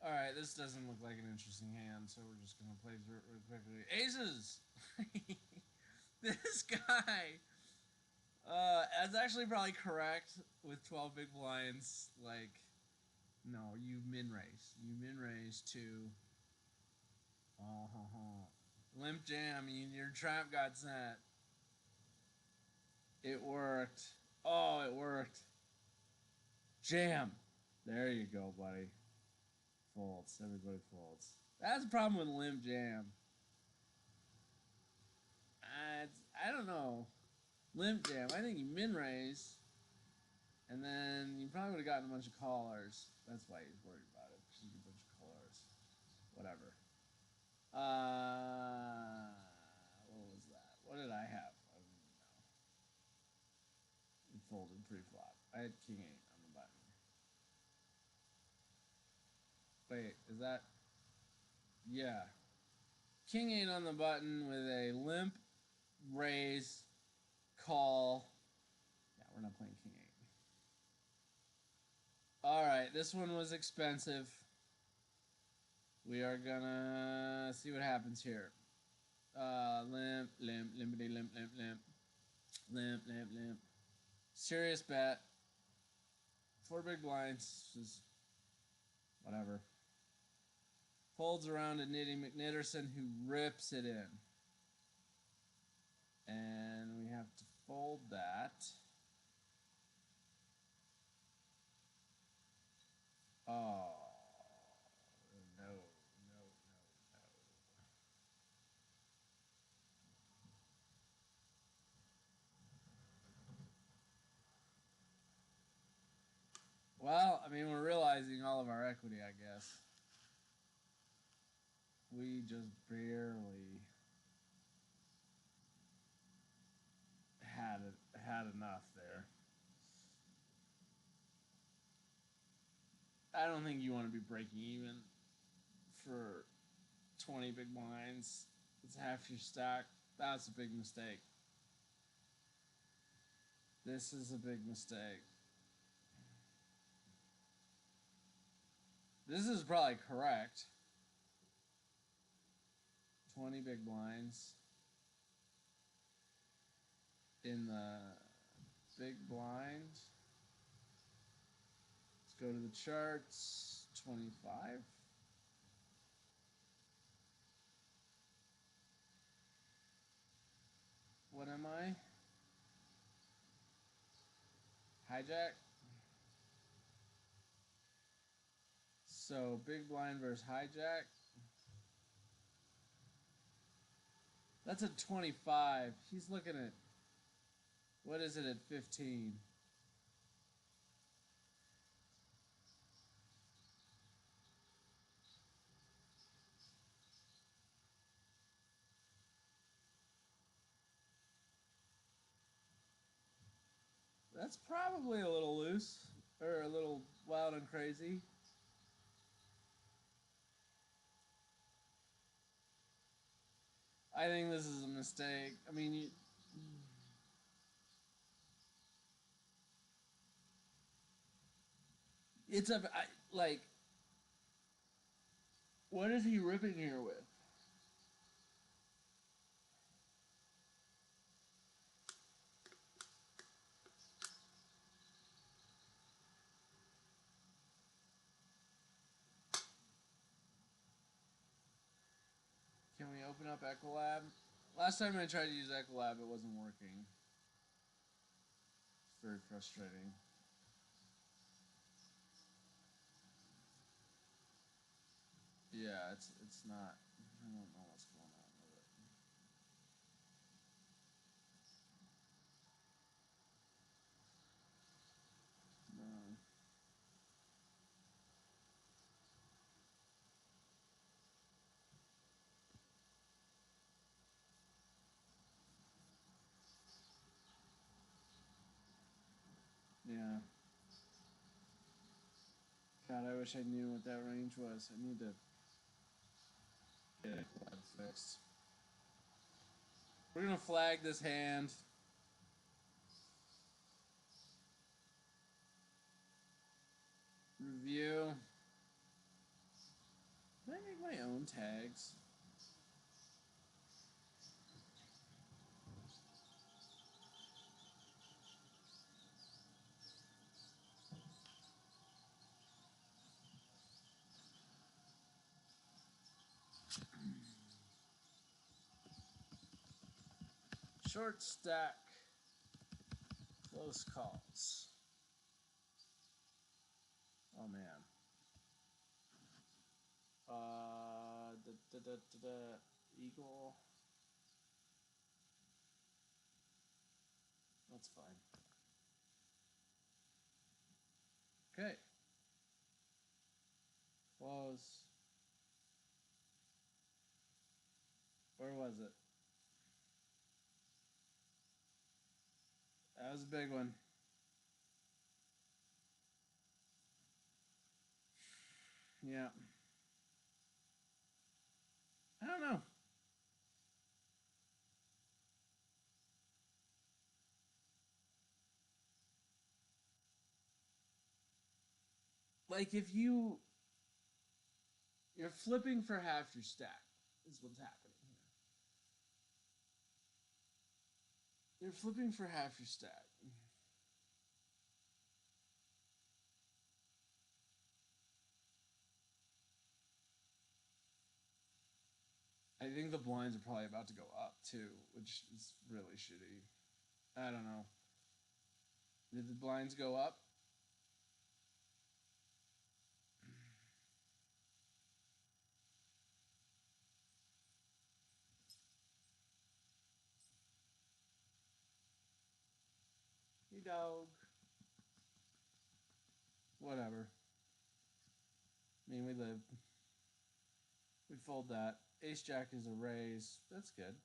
Alright, this doesn't look like an interesting hand, so we're just going to play through it really quickly. Aces! This guy! That's actually probably correct with 12 big blinds. Like, no, you min raise. You min raise to. Limp jam, your trap got set. It worked. Oh, it worked. Jam. There you go, buddy. Folds. Everybody folds. That's the problem with limp jam. I don't know. Limp jam. I think you min raise, and then you probably would have gotten a bunch of callers. That's why he's worried about it. Because you get a bunch of callers. Whatever. What was that? What did I have? I don't even know. It folded pre-flop. I had king 8 on the button. Wait, is that? Yeah. King 8 on the button with a limp raise call. Yeah, we're not playing king 8. Alright, this one was expensive. We are gonna see what happens here. Limp, limp, limpity, limp, limp, limp. Limp, limp, limp. Serious bet. 4 big blinds. Just whatever. Folds around to Nitty McNitterson, who rips it in. And we have to fold that. Oh, no, no, no, no. Well, I mean, we're realizing all of our equity, I guess. We just barely had enough there. I don't think you want to be breaking even for 20 big blinds. It's half your stack. That's a big mistake. This is a big mistake. This is probably correct. 20 big blinds in the big blind. Let's go to the charts. 25. What am I? Hijack. So big blind versus hijack. That's a 25. He's looking at, what is it at 15? That's probably a little loose, or a little wild and crazy. I think this is a mistake. I mean, It's like, what is he ripping here with? Can we open up Ecolab? Last time I tried to use Ecolab, it wasn't working. It's very frustrating. Yeah, it's not. I don't know what's going on with it. No. Yeah. God, I wish I knew what that range was. I need to get Ecolab fixed. We're gonna flag this hand. Review. Can I make my own tags? Short stack. Close calls. Oh man. Eagle. That's fine. Okay. Close. Where was it? That was a big one. Yeah. I don't know. Like if you're flipping for half your stack is what's happening here. You're flipping for half your stack. I think the blinds are probably about to go up too, which is really shitty. I don't know. Did the blinds go up? Hey dog. Whatever. I mean, we live. We fold that. Ace Jack is a raise. That's good.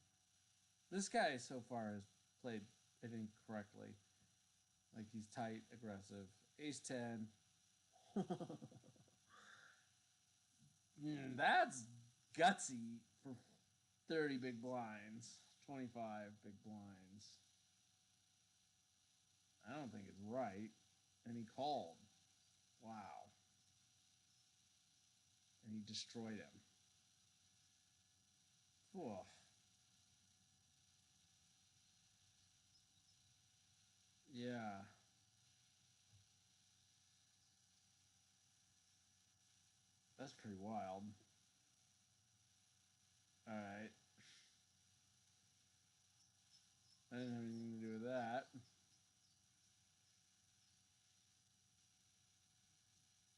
This guy so far has played, I think, correctly. Like he's tight, aggressive. Ace 10. That's gutsy for 30 big blinds. 25 big blinds. I don't think it's right. And he called. Wow. And he destroyed him. Oof. Yeah. That's pretty wild. Alright. I didn't have anything to do with that.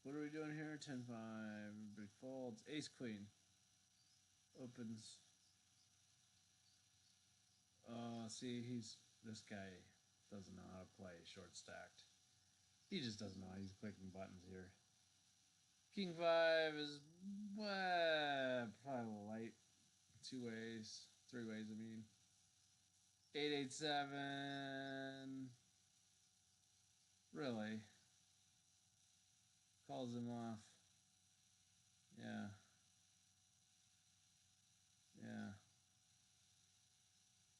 What are we doing here? 10-5. Everybody folds. Ace Queen. Opens. See, this guy doesn't know how to play short stacked. He just doesn't know how he's clicking buttons here. King 5 is probably light. 2 ways. 3 ways, I mean. 8-8-7. Really? Calls him off. Yeah. Yeah.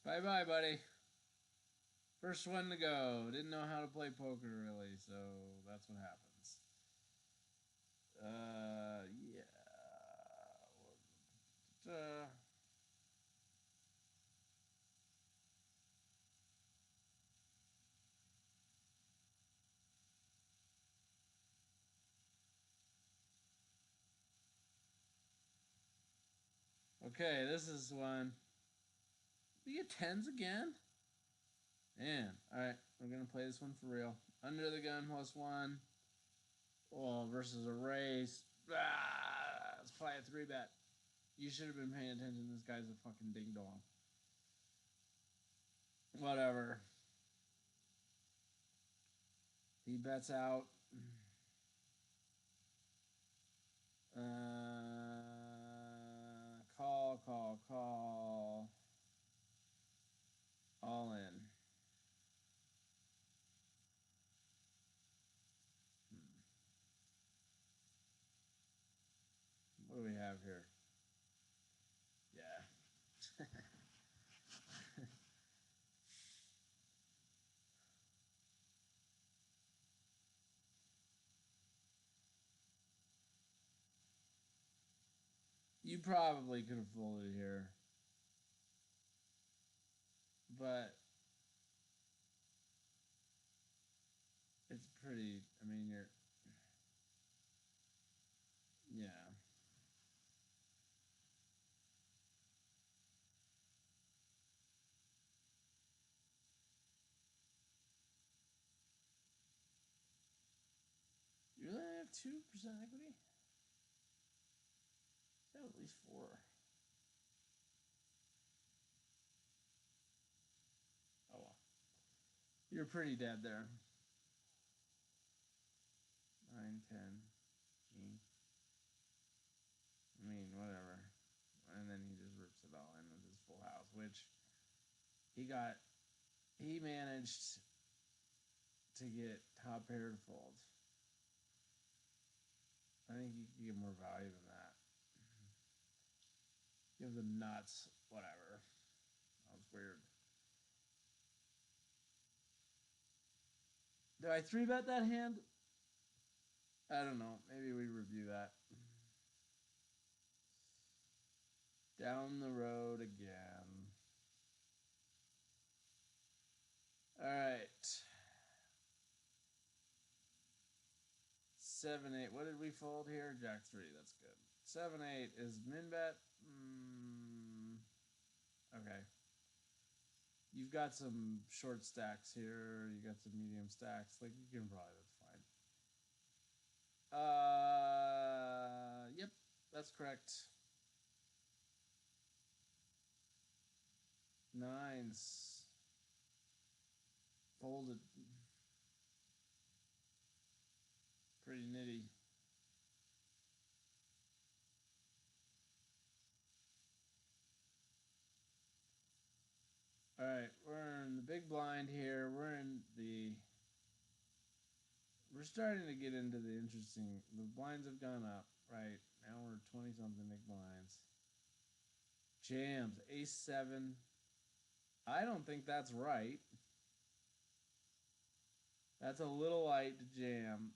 Bye-bye, buddy. First one to go. Didn't know how to play poker, really, so that's what happens. Yeah. Okay, this is one. We get tens again? Man. Alright, we're gonna play this one for real. Under the gun +1. Oh, versus a race. Let's play a 3-bet. You should have been paying attention. This guy's a fucking ding dong. Whatever. He bets out. Call. All in. What do we have here? Yeah. You probably could have folded here. But it's pretty, I mean, you're, yeah. You really have 2% equity? You have at least 4. Oh well. You're pretty dead there. 9, 10, king. I mean, whatever. And then he just rips it all in with his full house, which he managed to get top pair to fold. I think you can get more value than that. Give the nuts, whatever. That was weird. Did I 3-bet that hand? I don't know. Maybe we review that. Down the road again. Alright. 7, 8. What did we fold here? Jack 3. That's good. 7, 8 is min bet. Okay. You've got some short stacks here. You got some medium stacks. Like, you can probably, that's fine. Yep. That's correct. 9s. Folded. Pretty nitty. Alright, we're in the big blind here. We're starting to get into the interesting. The blinds have gone up, right? Now we're 20-something big blinds. Jams, ace 7. I don't think that's right. That's a little light to jam.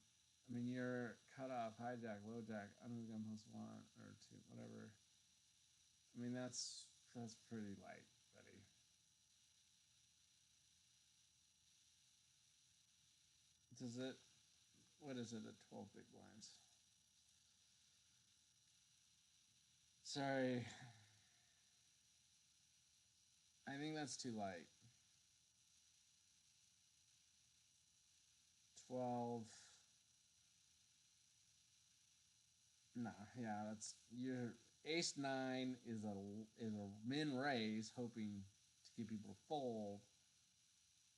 I mean, you're cut off, hijack, low jack, under the gun +1 or 2, whatever. I mean, that's pretty light, buddy. What is it at 12 big blinds? Sorry. I think that's too light. 12. Nah, yeah, that's your ace 9 is a min raise, hoping to get people to fold.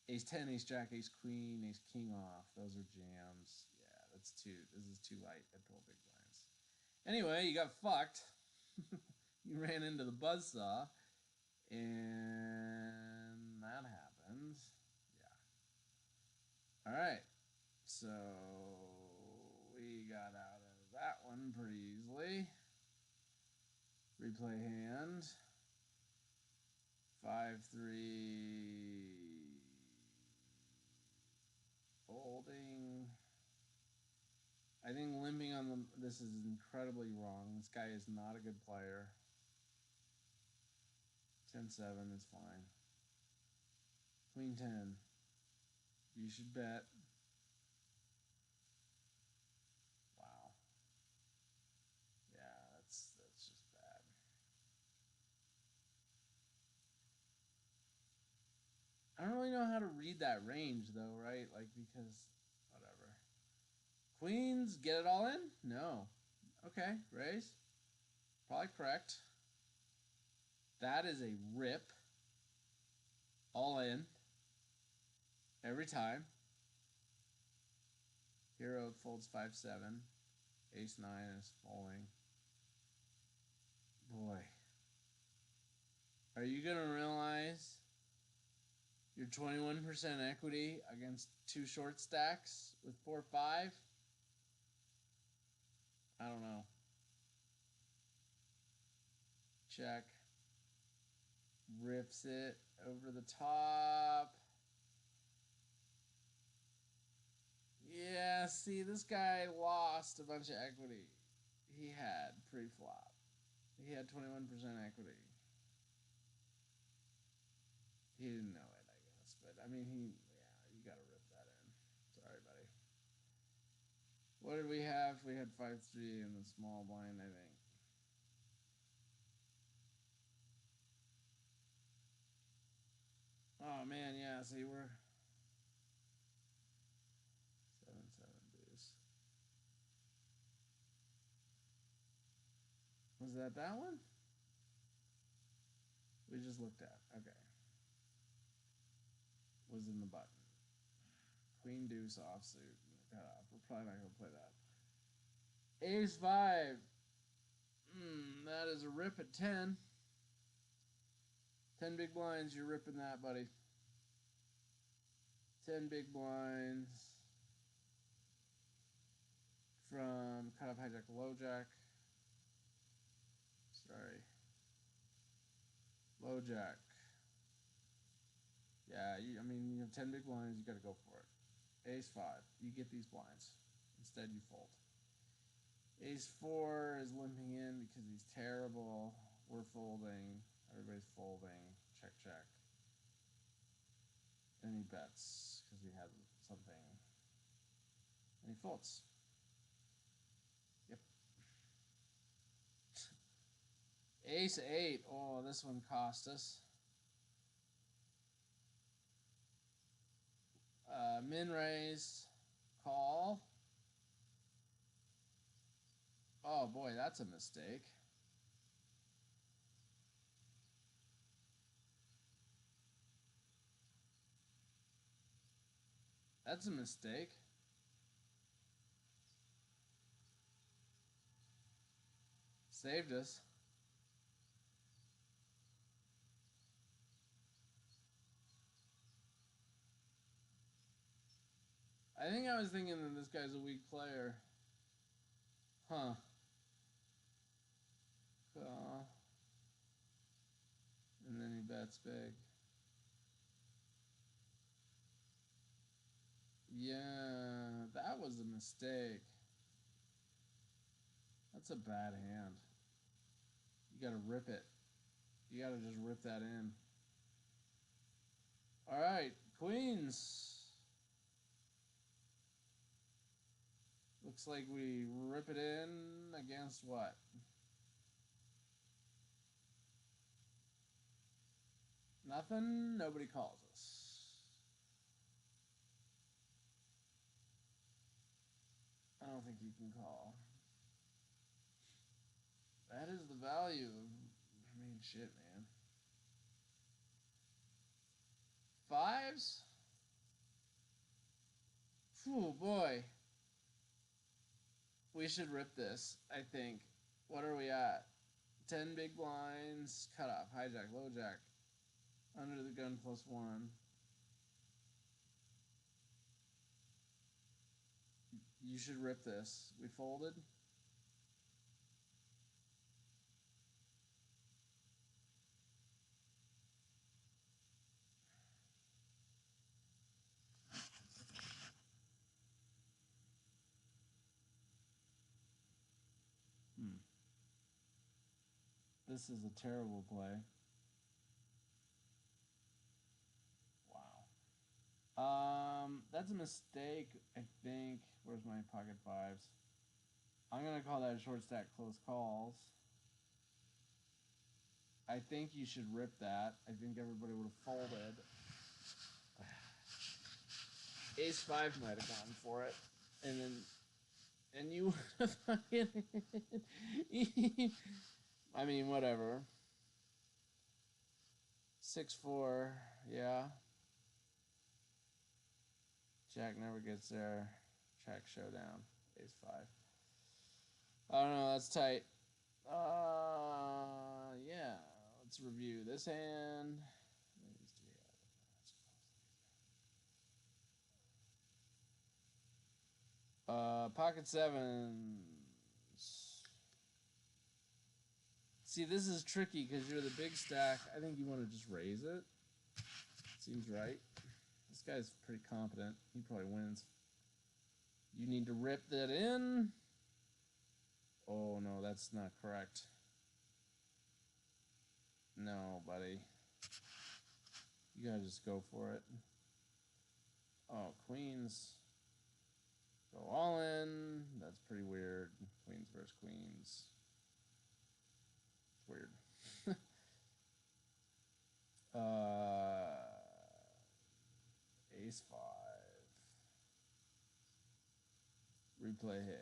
Ace 10, ace jack, ace queen, ace king off. Those are jams. Yeah, that's too. This is too light at 12 big blinds. Anyway, you got fucked. You ran into the buzzsaw, and that happened. Yeah. All right. So we got out of that one pretty easily. Replay hand. 5-3. Folding. I think limping on this is incredibly wrong. This guy is not a good player. 10-7 is fine. Queen 10. You should bet. Wow. Yeah, that's just bad. I don't really know how to read that range though, right? Like because whatever. Queens, get it all in? No. Okay, raise. Probably correct. That is a rip. All in. Every time. Hero folds 5-7. Ace 9 is falling. Boy. Are you gonna realize your 21% equity against two short stacks with 4-5? I don't know. Check. Rips it over the top. Yeah, see, this guy lost a bunch of equity he had pre-flop. He had 21% equity. He didn't know it, I guess. But, I mean, you gotta rip that in. Sorry, buddy. What did we have? We had 5-3 in the small blind, I think. Oh, man, yeah, see, we're 7-7 deuce. Was that one? We just looked at. Okay. Was in the button. Queen deuce offsuit. Cut off. We're probably not going to play that. Ace 5. That is a rip at 10. 10 big blinds. You're ripping that, buddy. 10 big blinds. From cut off hijack low jack. Sorry. Low jack. Yeah, I mean, you have 10 big blinds, you gotta go for it. Ace 5, you get these blinds. Instead, you fold. Ace 4 is limping in because he's terrible. We're folding. Everybody's folding. Check, check. And he bets because he has something. And he folds. Yep. Ace 8. Oh, this one cost us. Min raise. Call. Oh boy, that's a mistake. That's a mistake. Saved us. I think I was thinking that this guy's a weak player. Huh. And then he bets big. Yeah, that was a mistake. That's a bad hand. You gotta rip it. You gotta just rip that in. Alright, queens. Looks like we rip it in against what? Nothing? Nobody calls us. I don't think you can call. That is the value of, I mean, shit, man. Fives? Phew, boy. We should rip this, I think. What are we at? 10 big blinds, cut off, hijack, low jack, under the gun +1. You should rip this. We folded. This is a terrible play. Wow. That's a mistake, I think. Where's my pocket fives? I'm gonna call that a short stack close calls. I think you should rip that. I think everybody would have folded. Ace 5 might have gone for it. And you would have fucking. I mean, whatever. 6-4, yeah. Jack never gets there. Jack showdown. Ace 5. I don't know, that's tight. Yeah. Let's review this hand. Pocket sevens. See, this is tricky because you're the big stack. I think you want to just raise it. Seems right. This guy's pretty competent. He probably wins. You need to rip that in. Oh, no, that's not correct. No, buddy. You gotta just go for it. Oh, queens. Go all in. That's pretty weird. Queens versus queens. It's weird. Ace 5. Replay hand.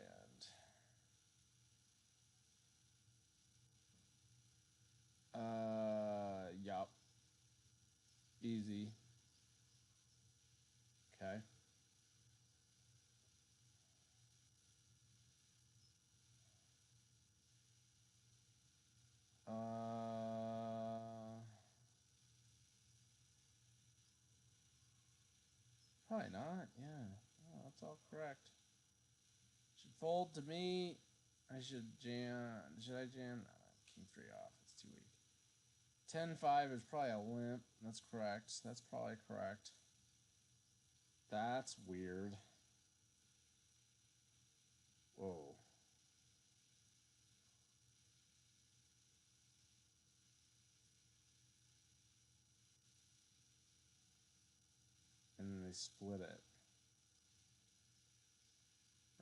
Yup. Easy. Okay. Probably not. Yeah. Oh, that's all correct. Should fold to me. I should jam. Should I jam? No, king 3 off. It's too weak. 10-5 is probably a limp. That's correct. That's probably correct. That's weird. Whoa. And then they split it.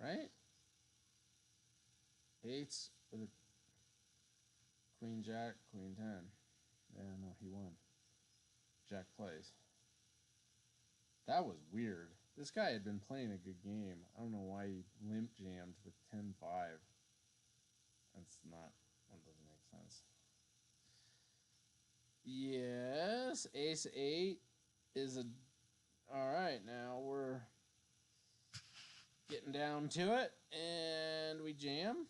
Right? Eights with a queen jack, queen 10. Yeah, no, he won. Jack plays. That was weird. This guy had been playing a good game. I don't know why he limp jammed with 10-5. That's not, that doesn't make sense. Yes, ace 8 is a, all right, now we're getting down to it, and we jam.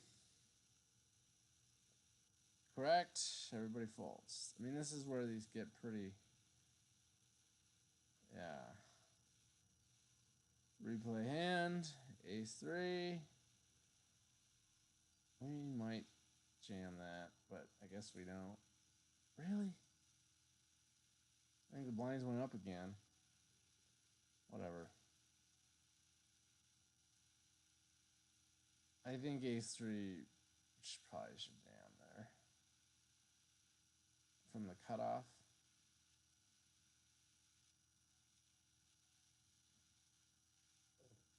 Correct. Everybody folds. I mean, this is where these get pretty, yeah. Replay hand, ace 3. We might jam that, but I guess we don't. Really? I think the blinds went up again. Whatever. I think ace 3 probably should jam there. From the cutoff.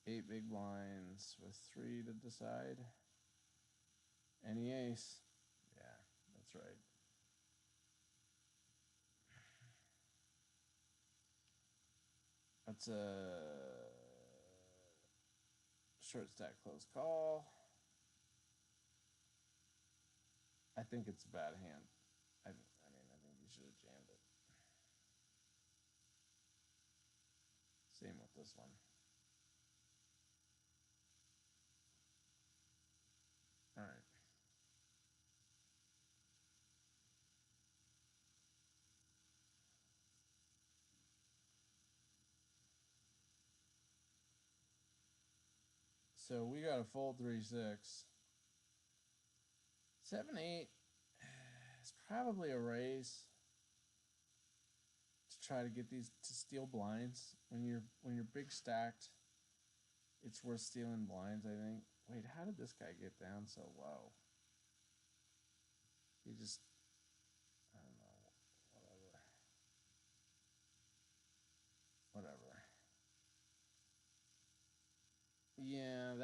Eight big blinds with 3 to decide. Any ace. Yeah, that's right. That's a short stack close call. I think it's a bad hand. I think you should have jammed it. Same with this one. All right. So we got a fold 3-6. 7-8 is probably a raise to try to get these to steal blinds. When you're big stacked, it's worth stealing blinds, I think. Wait, how did this guy get down so low? He just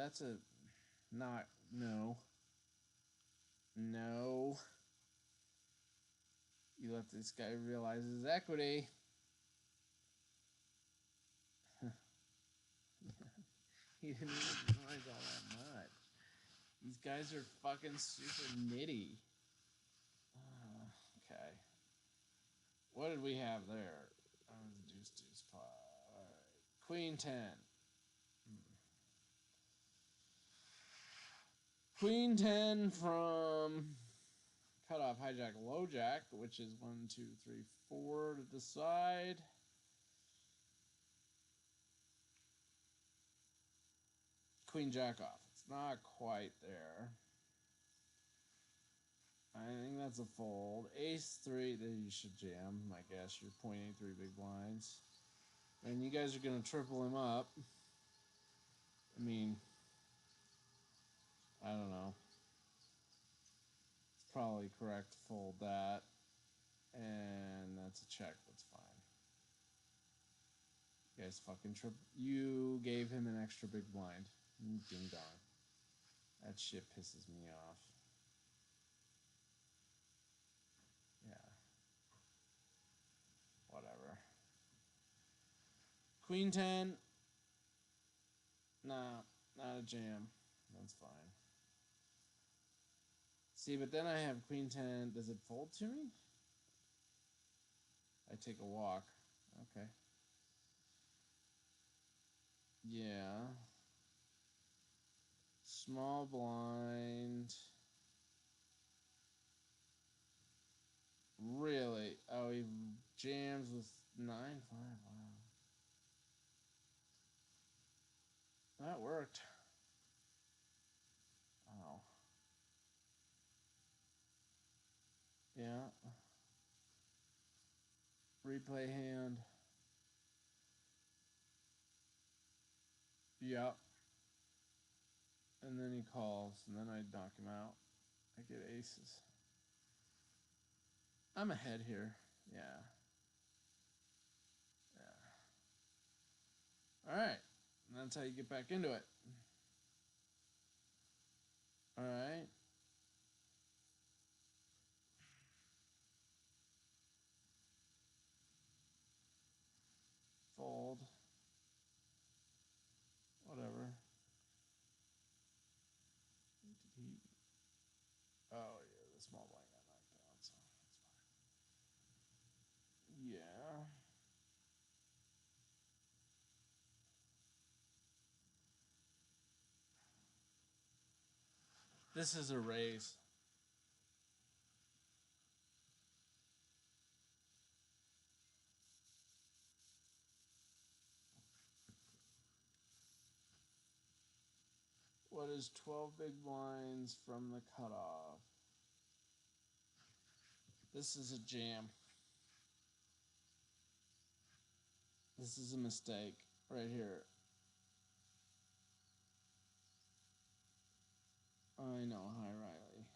that's a not no. No. You let this guy realize his equity. He didn't even realize all that much. These guys are fucking super nitty. Okay. What did we have there? Oh, the deuce pot. Alright. Queen 10. Queen 10 from cutoff, hijack, low jack, which is 1, 2, 3, 4 to decide. Queen jack off. It's not quite there. I think that's a fold. Ace 3, then you should jam, I guess. You're 0.83 big blinds. And you guys are going to triple him up. I mean, I don't know. It's probably correct to fold that. And that's a check. That's fine. You guys fucking triple. You gave him an extra big blind. Ding dong. That shit pisses me off. Yeah. Whatever. Queen 10. Nah, not a jam. That's fine. See, but then I have Queen 10. Does it fold to me? I take a walk. Okay. Yeah. Small blind. Really? Oh, he jams with 9-5. Wow. That worked. Oh. Yeah. Replay hand. Yep. And then he calls, and then I knock him out. I get aces. I'm ahead here. Yeah. Yeah. Alright. And that's how you get back into it. Alright. Fold. Whatever. Did he? Oh, yeah, the small blind got knocked out, so that's fine. Yeah. This is a raise. What is 12 big blinds from the cutoff? This is a jam. This is a mistake right here. I know, hi Riley.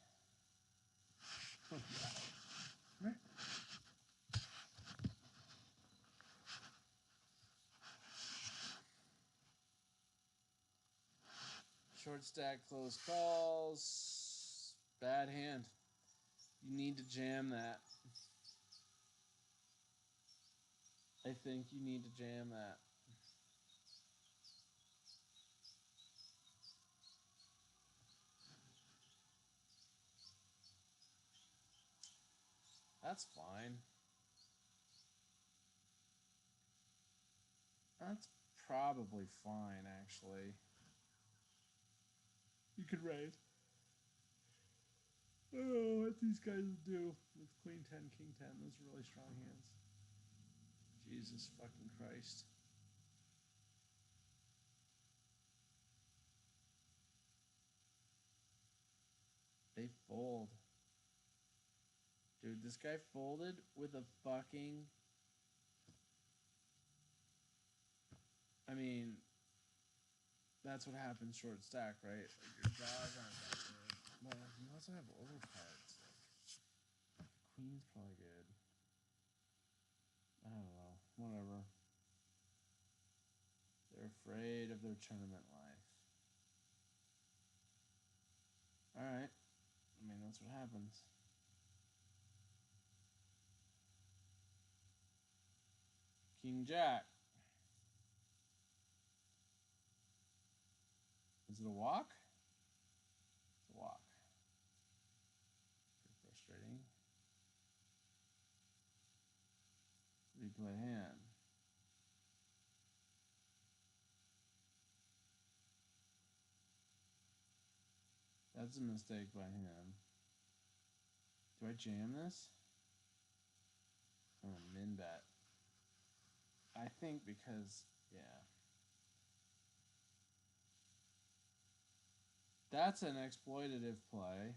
Short stack, close calls. Bad hand. You need to jam that. I think you need to jam that. That's fine. That's probably fine, actually. You could raise. Oh, what these guys do with Queen 10, King 10. Those are really strong hands. Jesus fucking Christ. They fold. Dude, this guy folded with a fucking... I mean, that's what happens short stack, right? Like, your draws aren't that good. Well, you also have overcards. Like, Queen's probably good. I don't know. Whatever. They're afraid of their tournament life. That's what happens. King Jack. Is it a walk? It's a walk. Pretty frustrating. Replay hand. That's a mistake by him. Do I jam this? Oh, min bet. I think because, yeah. That's an exploitative play.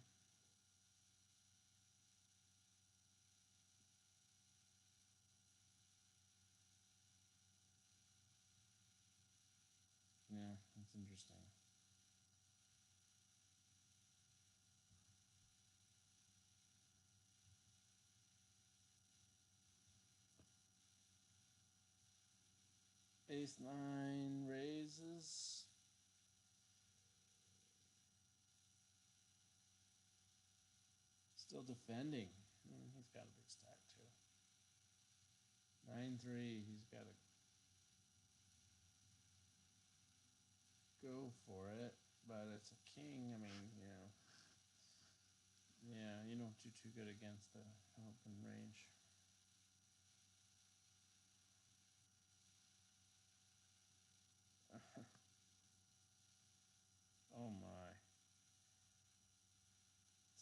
Yeah, that's interesting. Ace 9 raises. Still defending. He's got a big stack too. 9-3. He's got to go for it, but it's a king. I mean, yeah, you don't do too good against the open range. Oh my.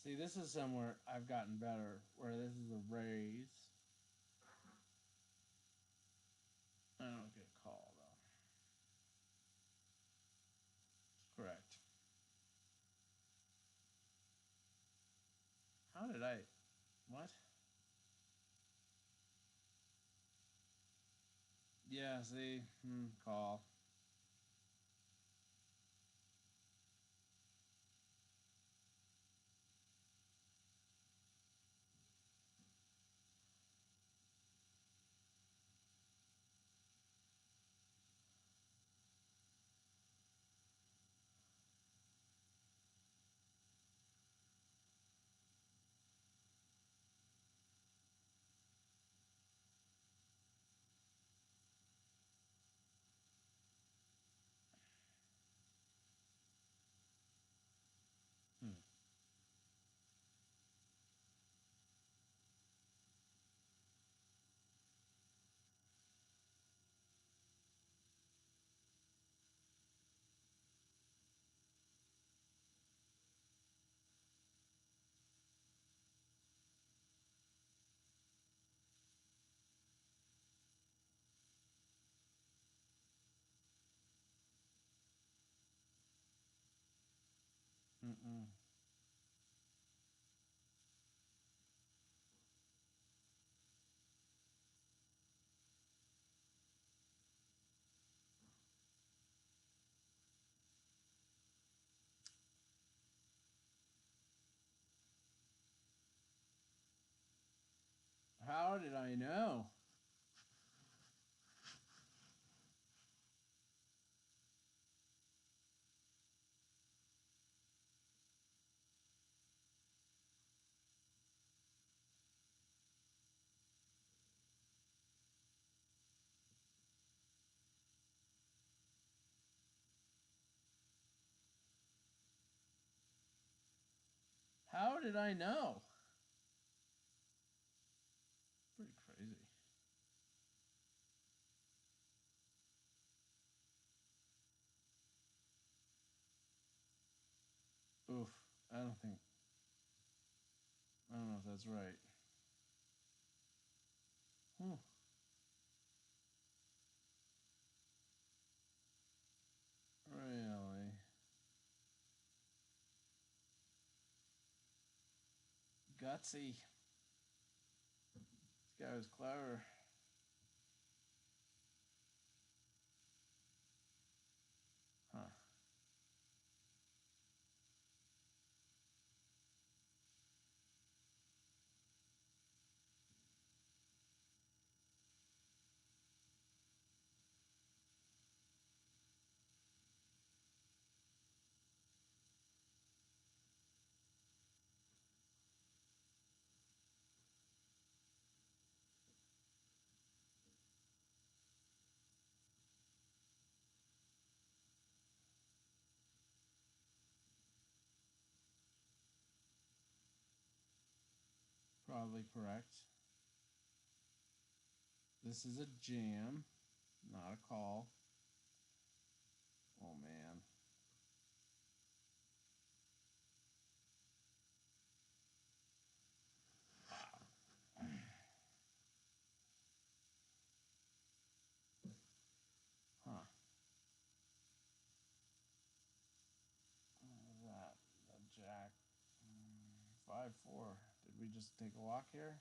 See, this is somewhere I've gotten better, where this is a raise. I don't get a call, though. Correct. How did I... What? Yeah, see? Call. Mm-mm. How did I know? How did I know? Pretty crazy. Oof. I don't know if that's right. Really? Gutsy. This guy was clever. Huh. probably correct. This is a jam, not a call. Oh, man. Huh. What was that? The jack. 5-4. Did we just take a walk here?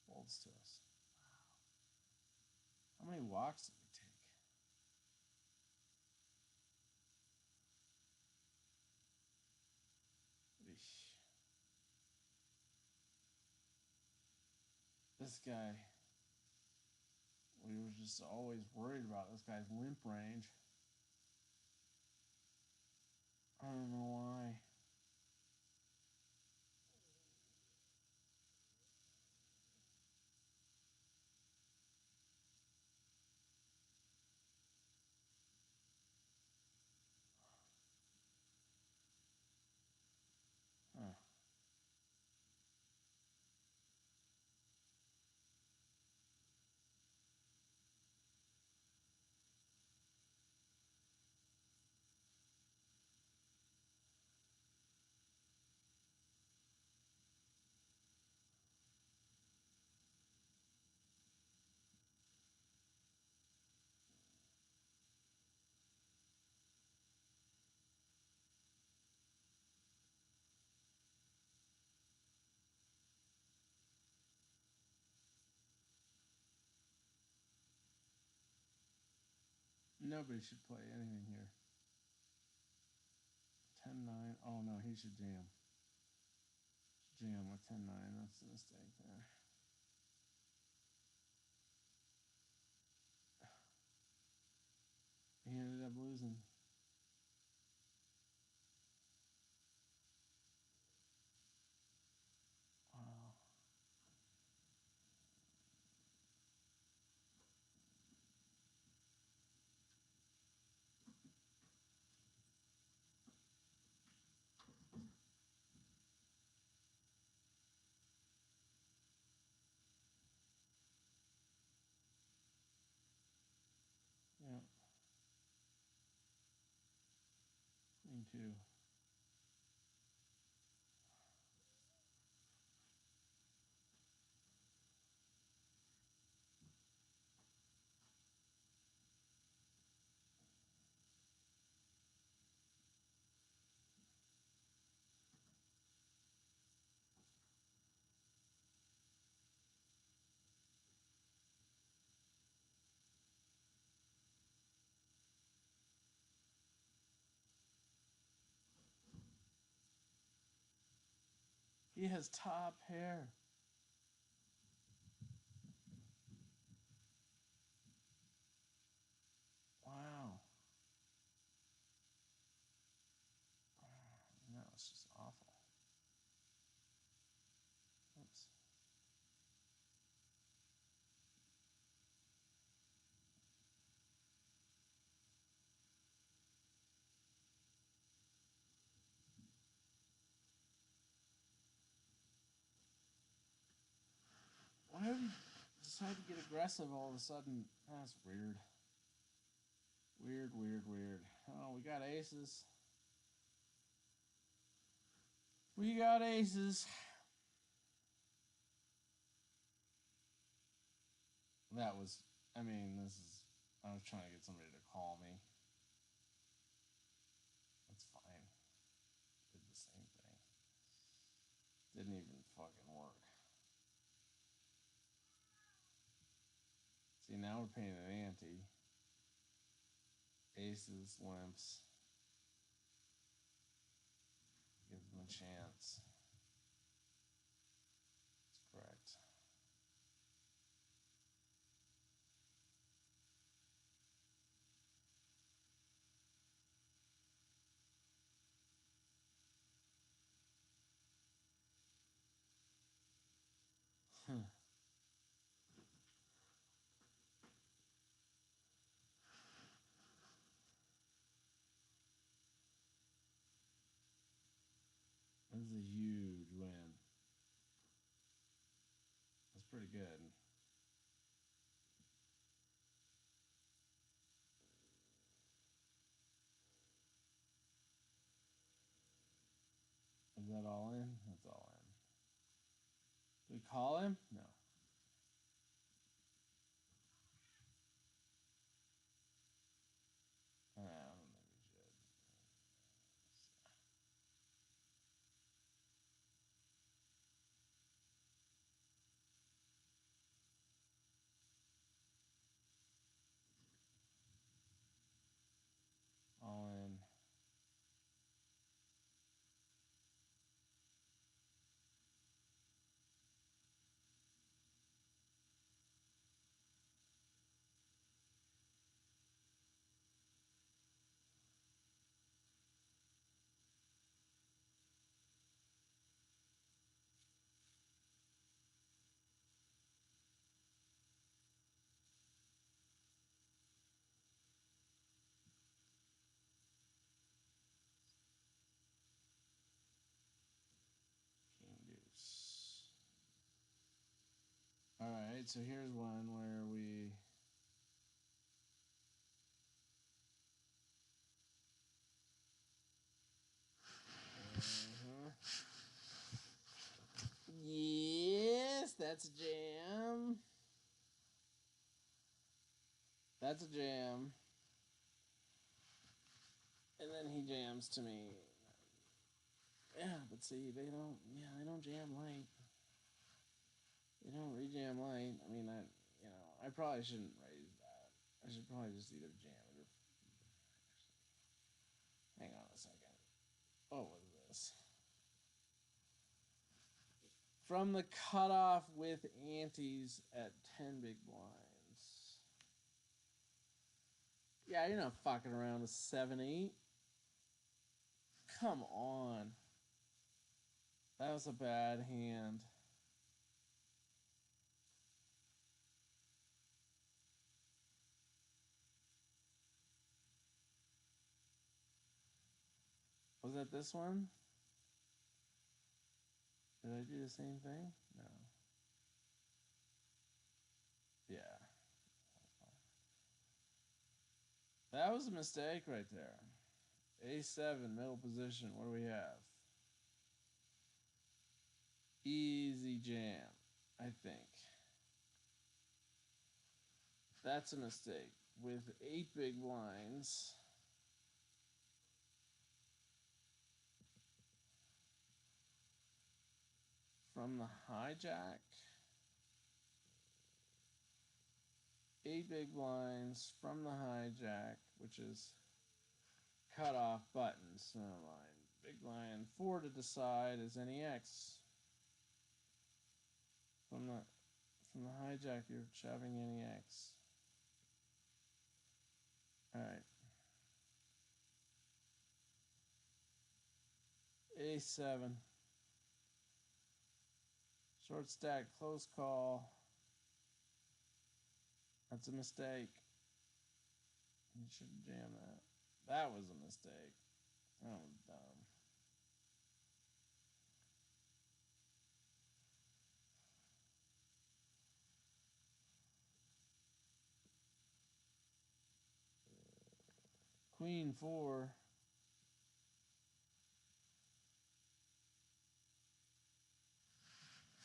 Folds to us. Wow. How many walks did we take? Eesh. This guy, we were just always worried about this guy's limp range. I don't know why. Huh. Nobody should play anything here. 10-9. Oh no, he should jam. Jam with 10-9. That's the mistake there. He ended up losing. Wow. Yeah. Me too. He has top hair. Wow. No, it's just awful. Oops. Why would he decide to get aggressive all of a sudden? That's weird. Weird, weird, weird. Oh, we got aces. We got aces. That was, I mean, this is, I was trying to get somebody to call me. That's fine. Did the same thing. Didn't even fucking work. See, now we're paying an ante. Aces, limps. Give them a chance. That's correct. This is a huge win. pretty good. Is that all in? That's all in. Do we call him? No. I don't think we should. All in. King deuce. Alright, so here's one where we... Yes, that's a jam. That's a jam. And then he jams to me. Yeah, but see, they don't jam light. They don't rejam light. I mean, I probably shouldn't raise that. I should probably just either jam it or... Hang on a second. What was this? From the cutoff with antes at 10 big blinds. Yeah, you're not fucking around with 7-8. Come on. That was a bad hand. Was that this one? Did I do the same thing? No. Yeah. That was a mistake right there. A7, middle position. What do we have? Easy jam, I think. That's a mistake. With 8 big blinds. From the hijack. 8 big blinds from the hijack, which is cut off buttons. Never mind. Big blind 4 to decide is any X. From the hijack, you're shoving any X. Alright. A7. Short stack, close call. That's a mistake. You shouldn't jam that. That was a mistake. That was dumb. Queen 4.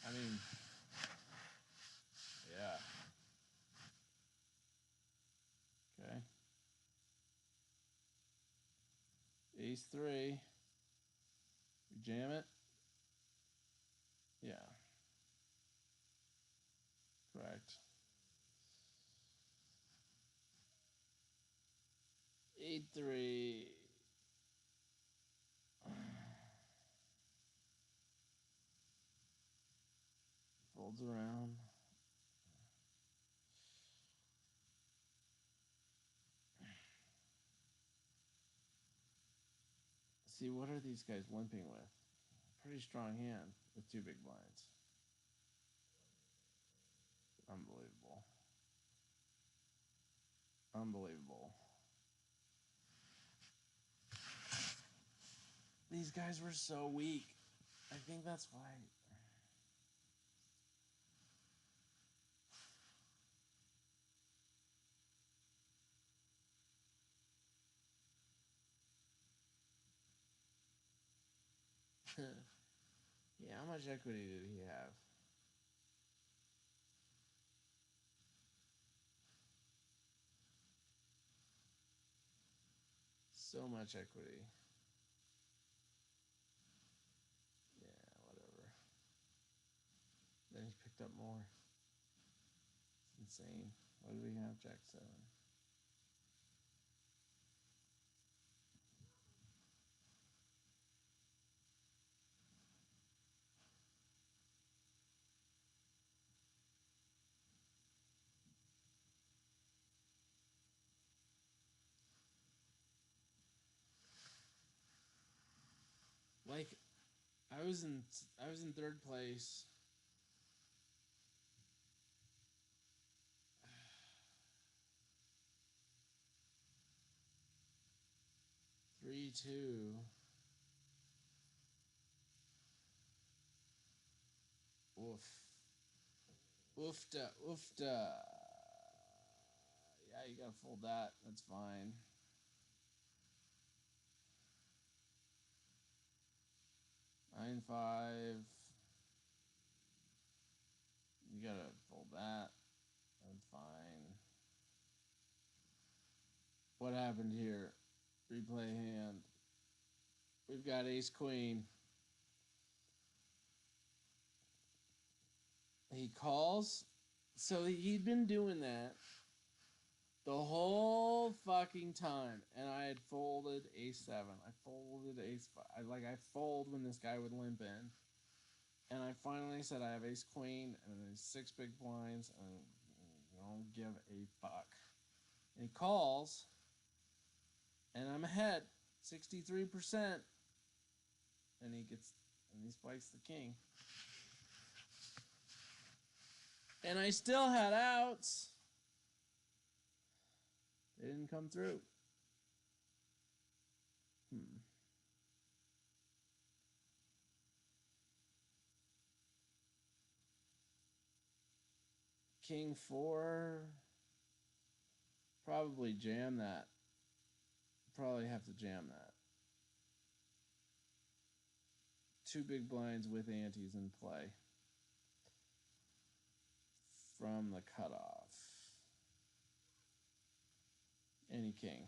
I mean, yeah. Okay. Ace 3. You jam it? Yeah. Correct. 8-3. Folds around. See, what are these guys limping with? Pretty strong hand with 2 big blinds. Unbelievable. Unbelievable. These guys were so weak. I think that's why. Yeah, how much equity did he have? So much equity. Yeah, whatever. Then he picked up more. It's insane. What do we have? Jack 7. Like, I was in third place. 3-2. Oof. Oofta, oofta. Yeah, you gotta fold that. That's fine. Nine five. You gotta fold that. That's fine. What happened here? Replay hand. We've got ace queen. He calls. So he'd been doing that the whole fucking time, and I had folded a7. I folded ace5. I fold when this guy would limp in, and I finally said I have ace queen and there's 6 big blinds, and I don't give a fuck. And he calls, and I'm ahead, 63%, and he spikes the king, and I still had outs. They didn't come through. King 4. Probably jam that. Probably have to jam that. 2 big blinds with antes in play from the cutoff. Any king.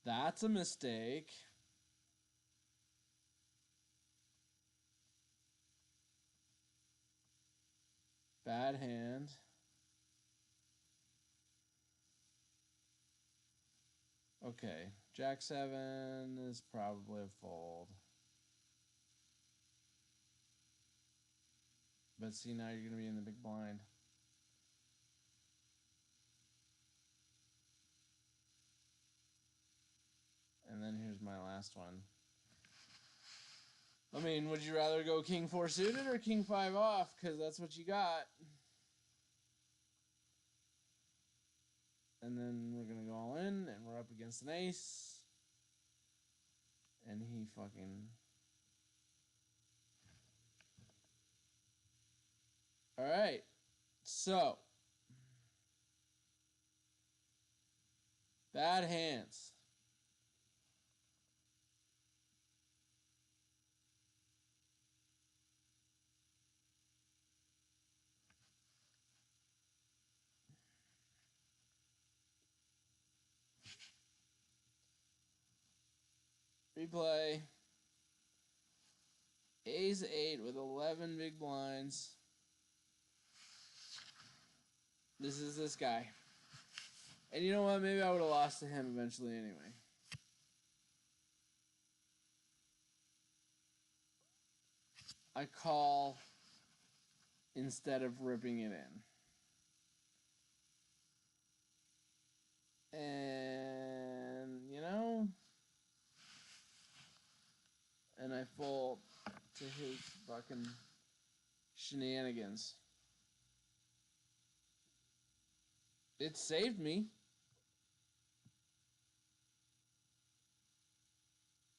That's a mistake. Bad hand. Okay, Jack 7 is probably a fold. But see, now you're going to be in the big blind. And then here's my last one. I mean, would you rather go king 4 suited or king 5 off? Because that's what you got. And then we're going to go all in, and we're up against an ace. And he fucking... Alright. So. Bad hands. Replay. Ace 8 with 11 big blinds. This is this guy. And you know what? Maybe I would have lost to him eventually anyway. I call instead of ripping it in. And, you know, and I fold to his fucking shenanigans. It saved me.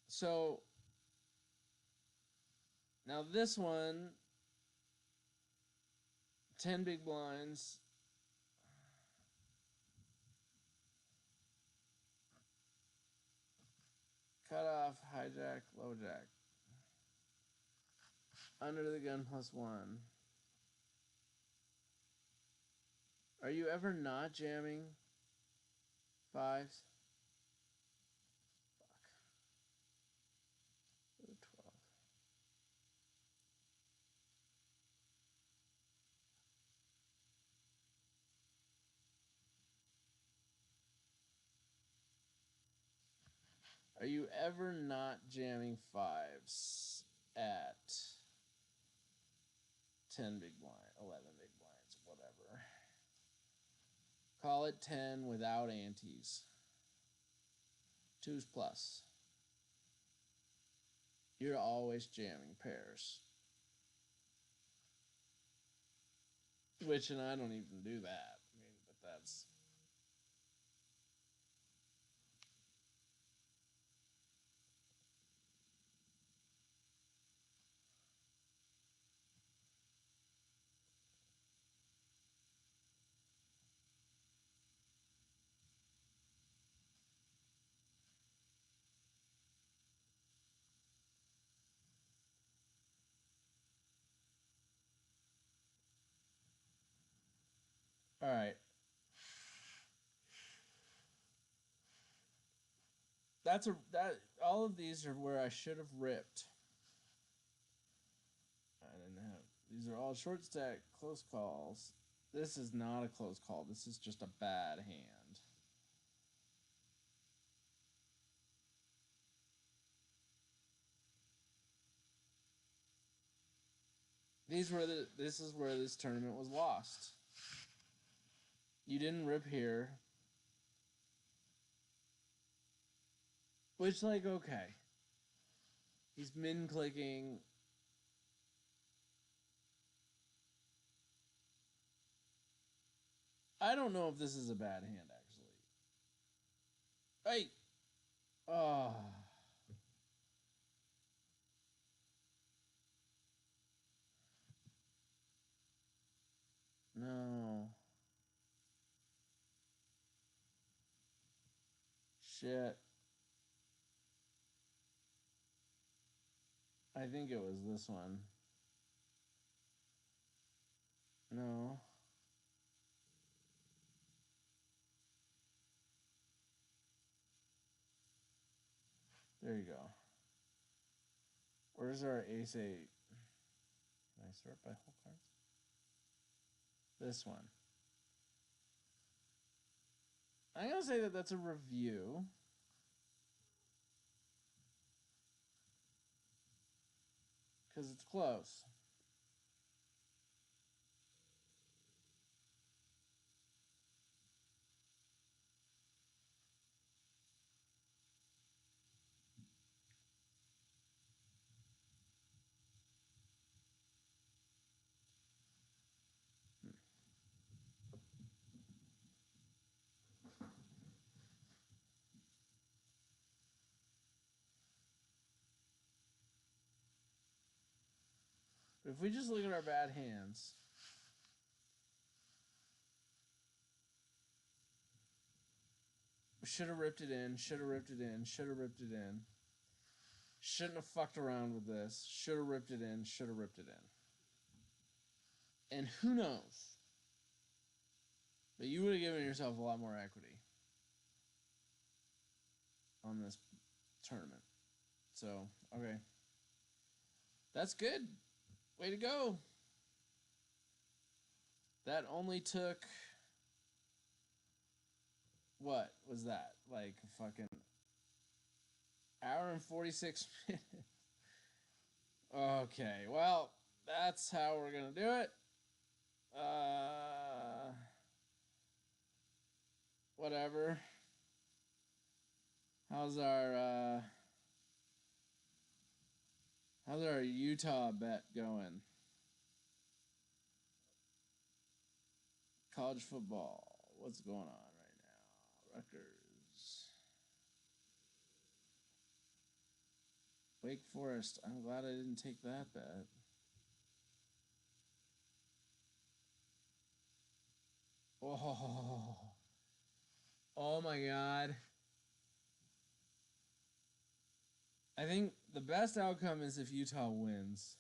So, now this one, 10 big blinds. Cut off, hijack, low jack. Under the gun +1. Are you ever not jamming 5s? Fuck. Go to 12. Are you ever not jamming 5s at 10 big blind, 11 big blinds, whatever? Call it 10 without antes. 2s plus. You're always jamming pairs. Which, and I don't even do that. I mean, but that's... All right. All of these are where I should have ripped. I didn't have. These are all short stack close calls. This is not a close call. This is just a bad hand. This is where this tournament was lost. You didn't rip here. Which, like, okay. He's min clicking. I don't know if this is a bad hand, actually. Hey! Oh. No. Shit. I think it was this one. No. There you go. Where's our ace 8? Can I sort by whole cards? This one. I'm going to say that that's a review. Because it's close. But if we just look at our bad hands, we should have ripped it in, should have ripped it in, should have ripped it in. Shouldn't have fucked around with this. Should have ripped it in, should have ripped it in. And who knows? But you would have given yourself a lot more equity on this tournament. So, okay. That's good. Way to go. That only took... What was that? Like a fucking hour and 46 minutes. Okay, well, that's how we're gonna do it. Whatever. How's our Utah bet going? College football. What's going on right now? Rutgers. Wake Forest. I'm glad I didn't take that bet. Oh. Oh my god. I think the best outcome is if Utah wins.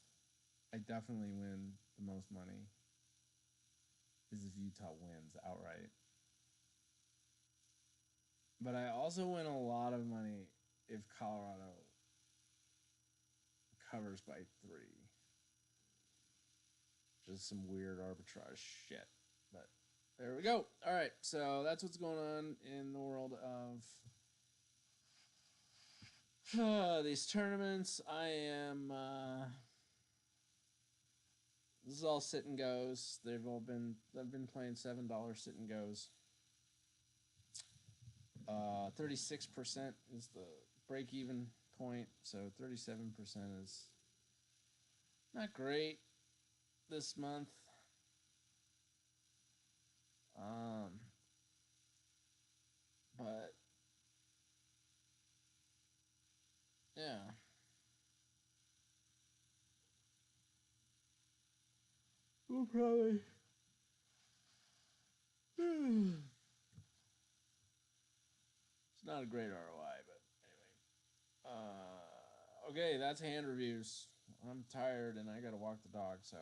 I definitely win the most money is if Utah wins outright. But I also win a lot of money if Colorado covers by 3. Just some weird arbitrage shit. But there we go. All right, so that's what's going on in the world of these tournaments. I am. This is all sit and goes. They've been playing $7 sit and goes. 36% is the break even point, so 37% is not great this month. But yeah. We'll probably. It's not a great ROI, but anyway. Okay, that's hand reviews. I'm tired and I gotta walk the dog, so.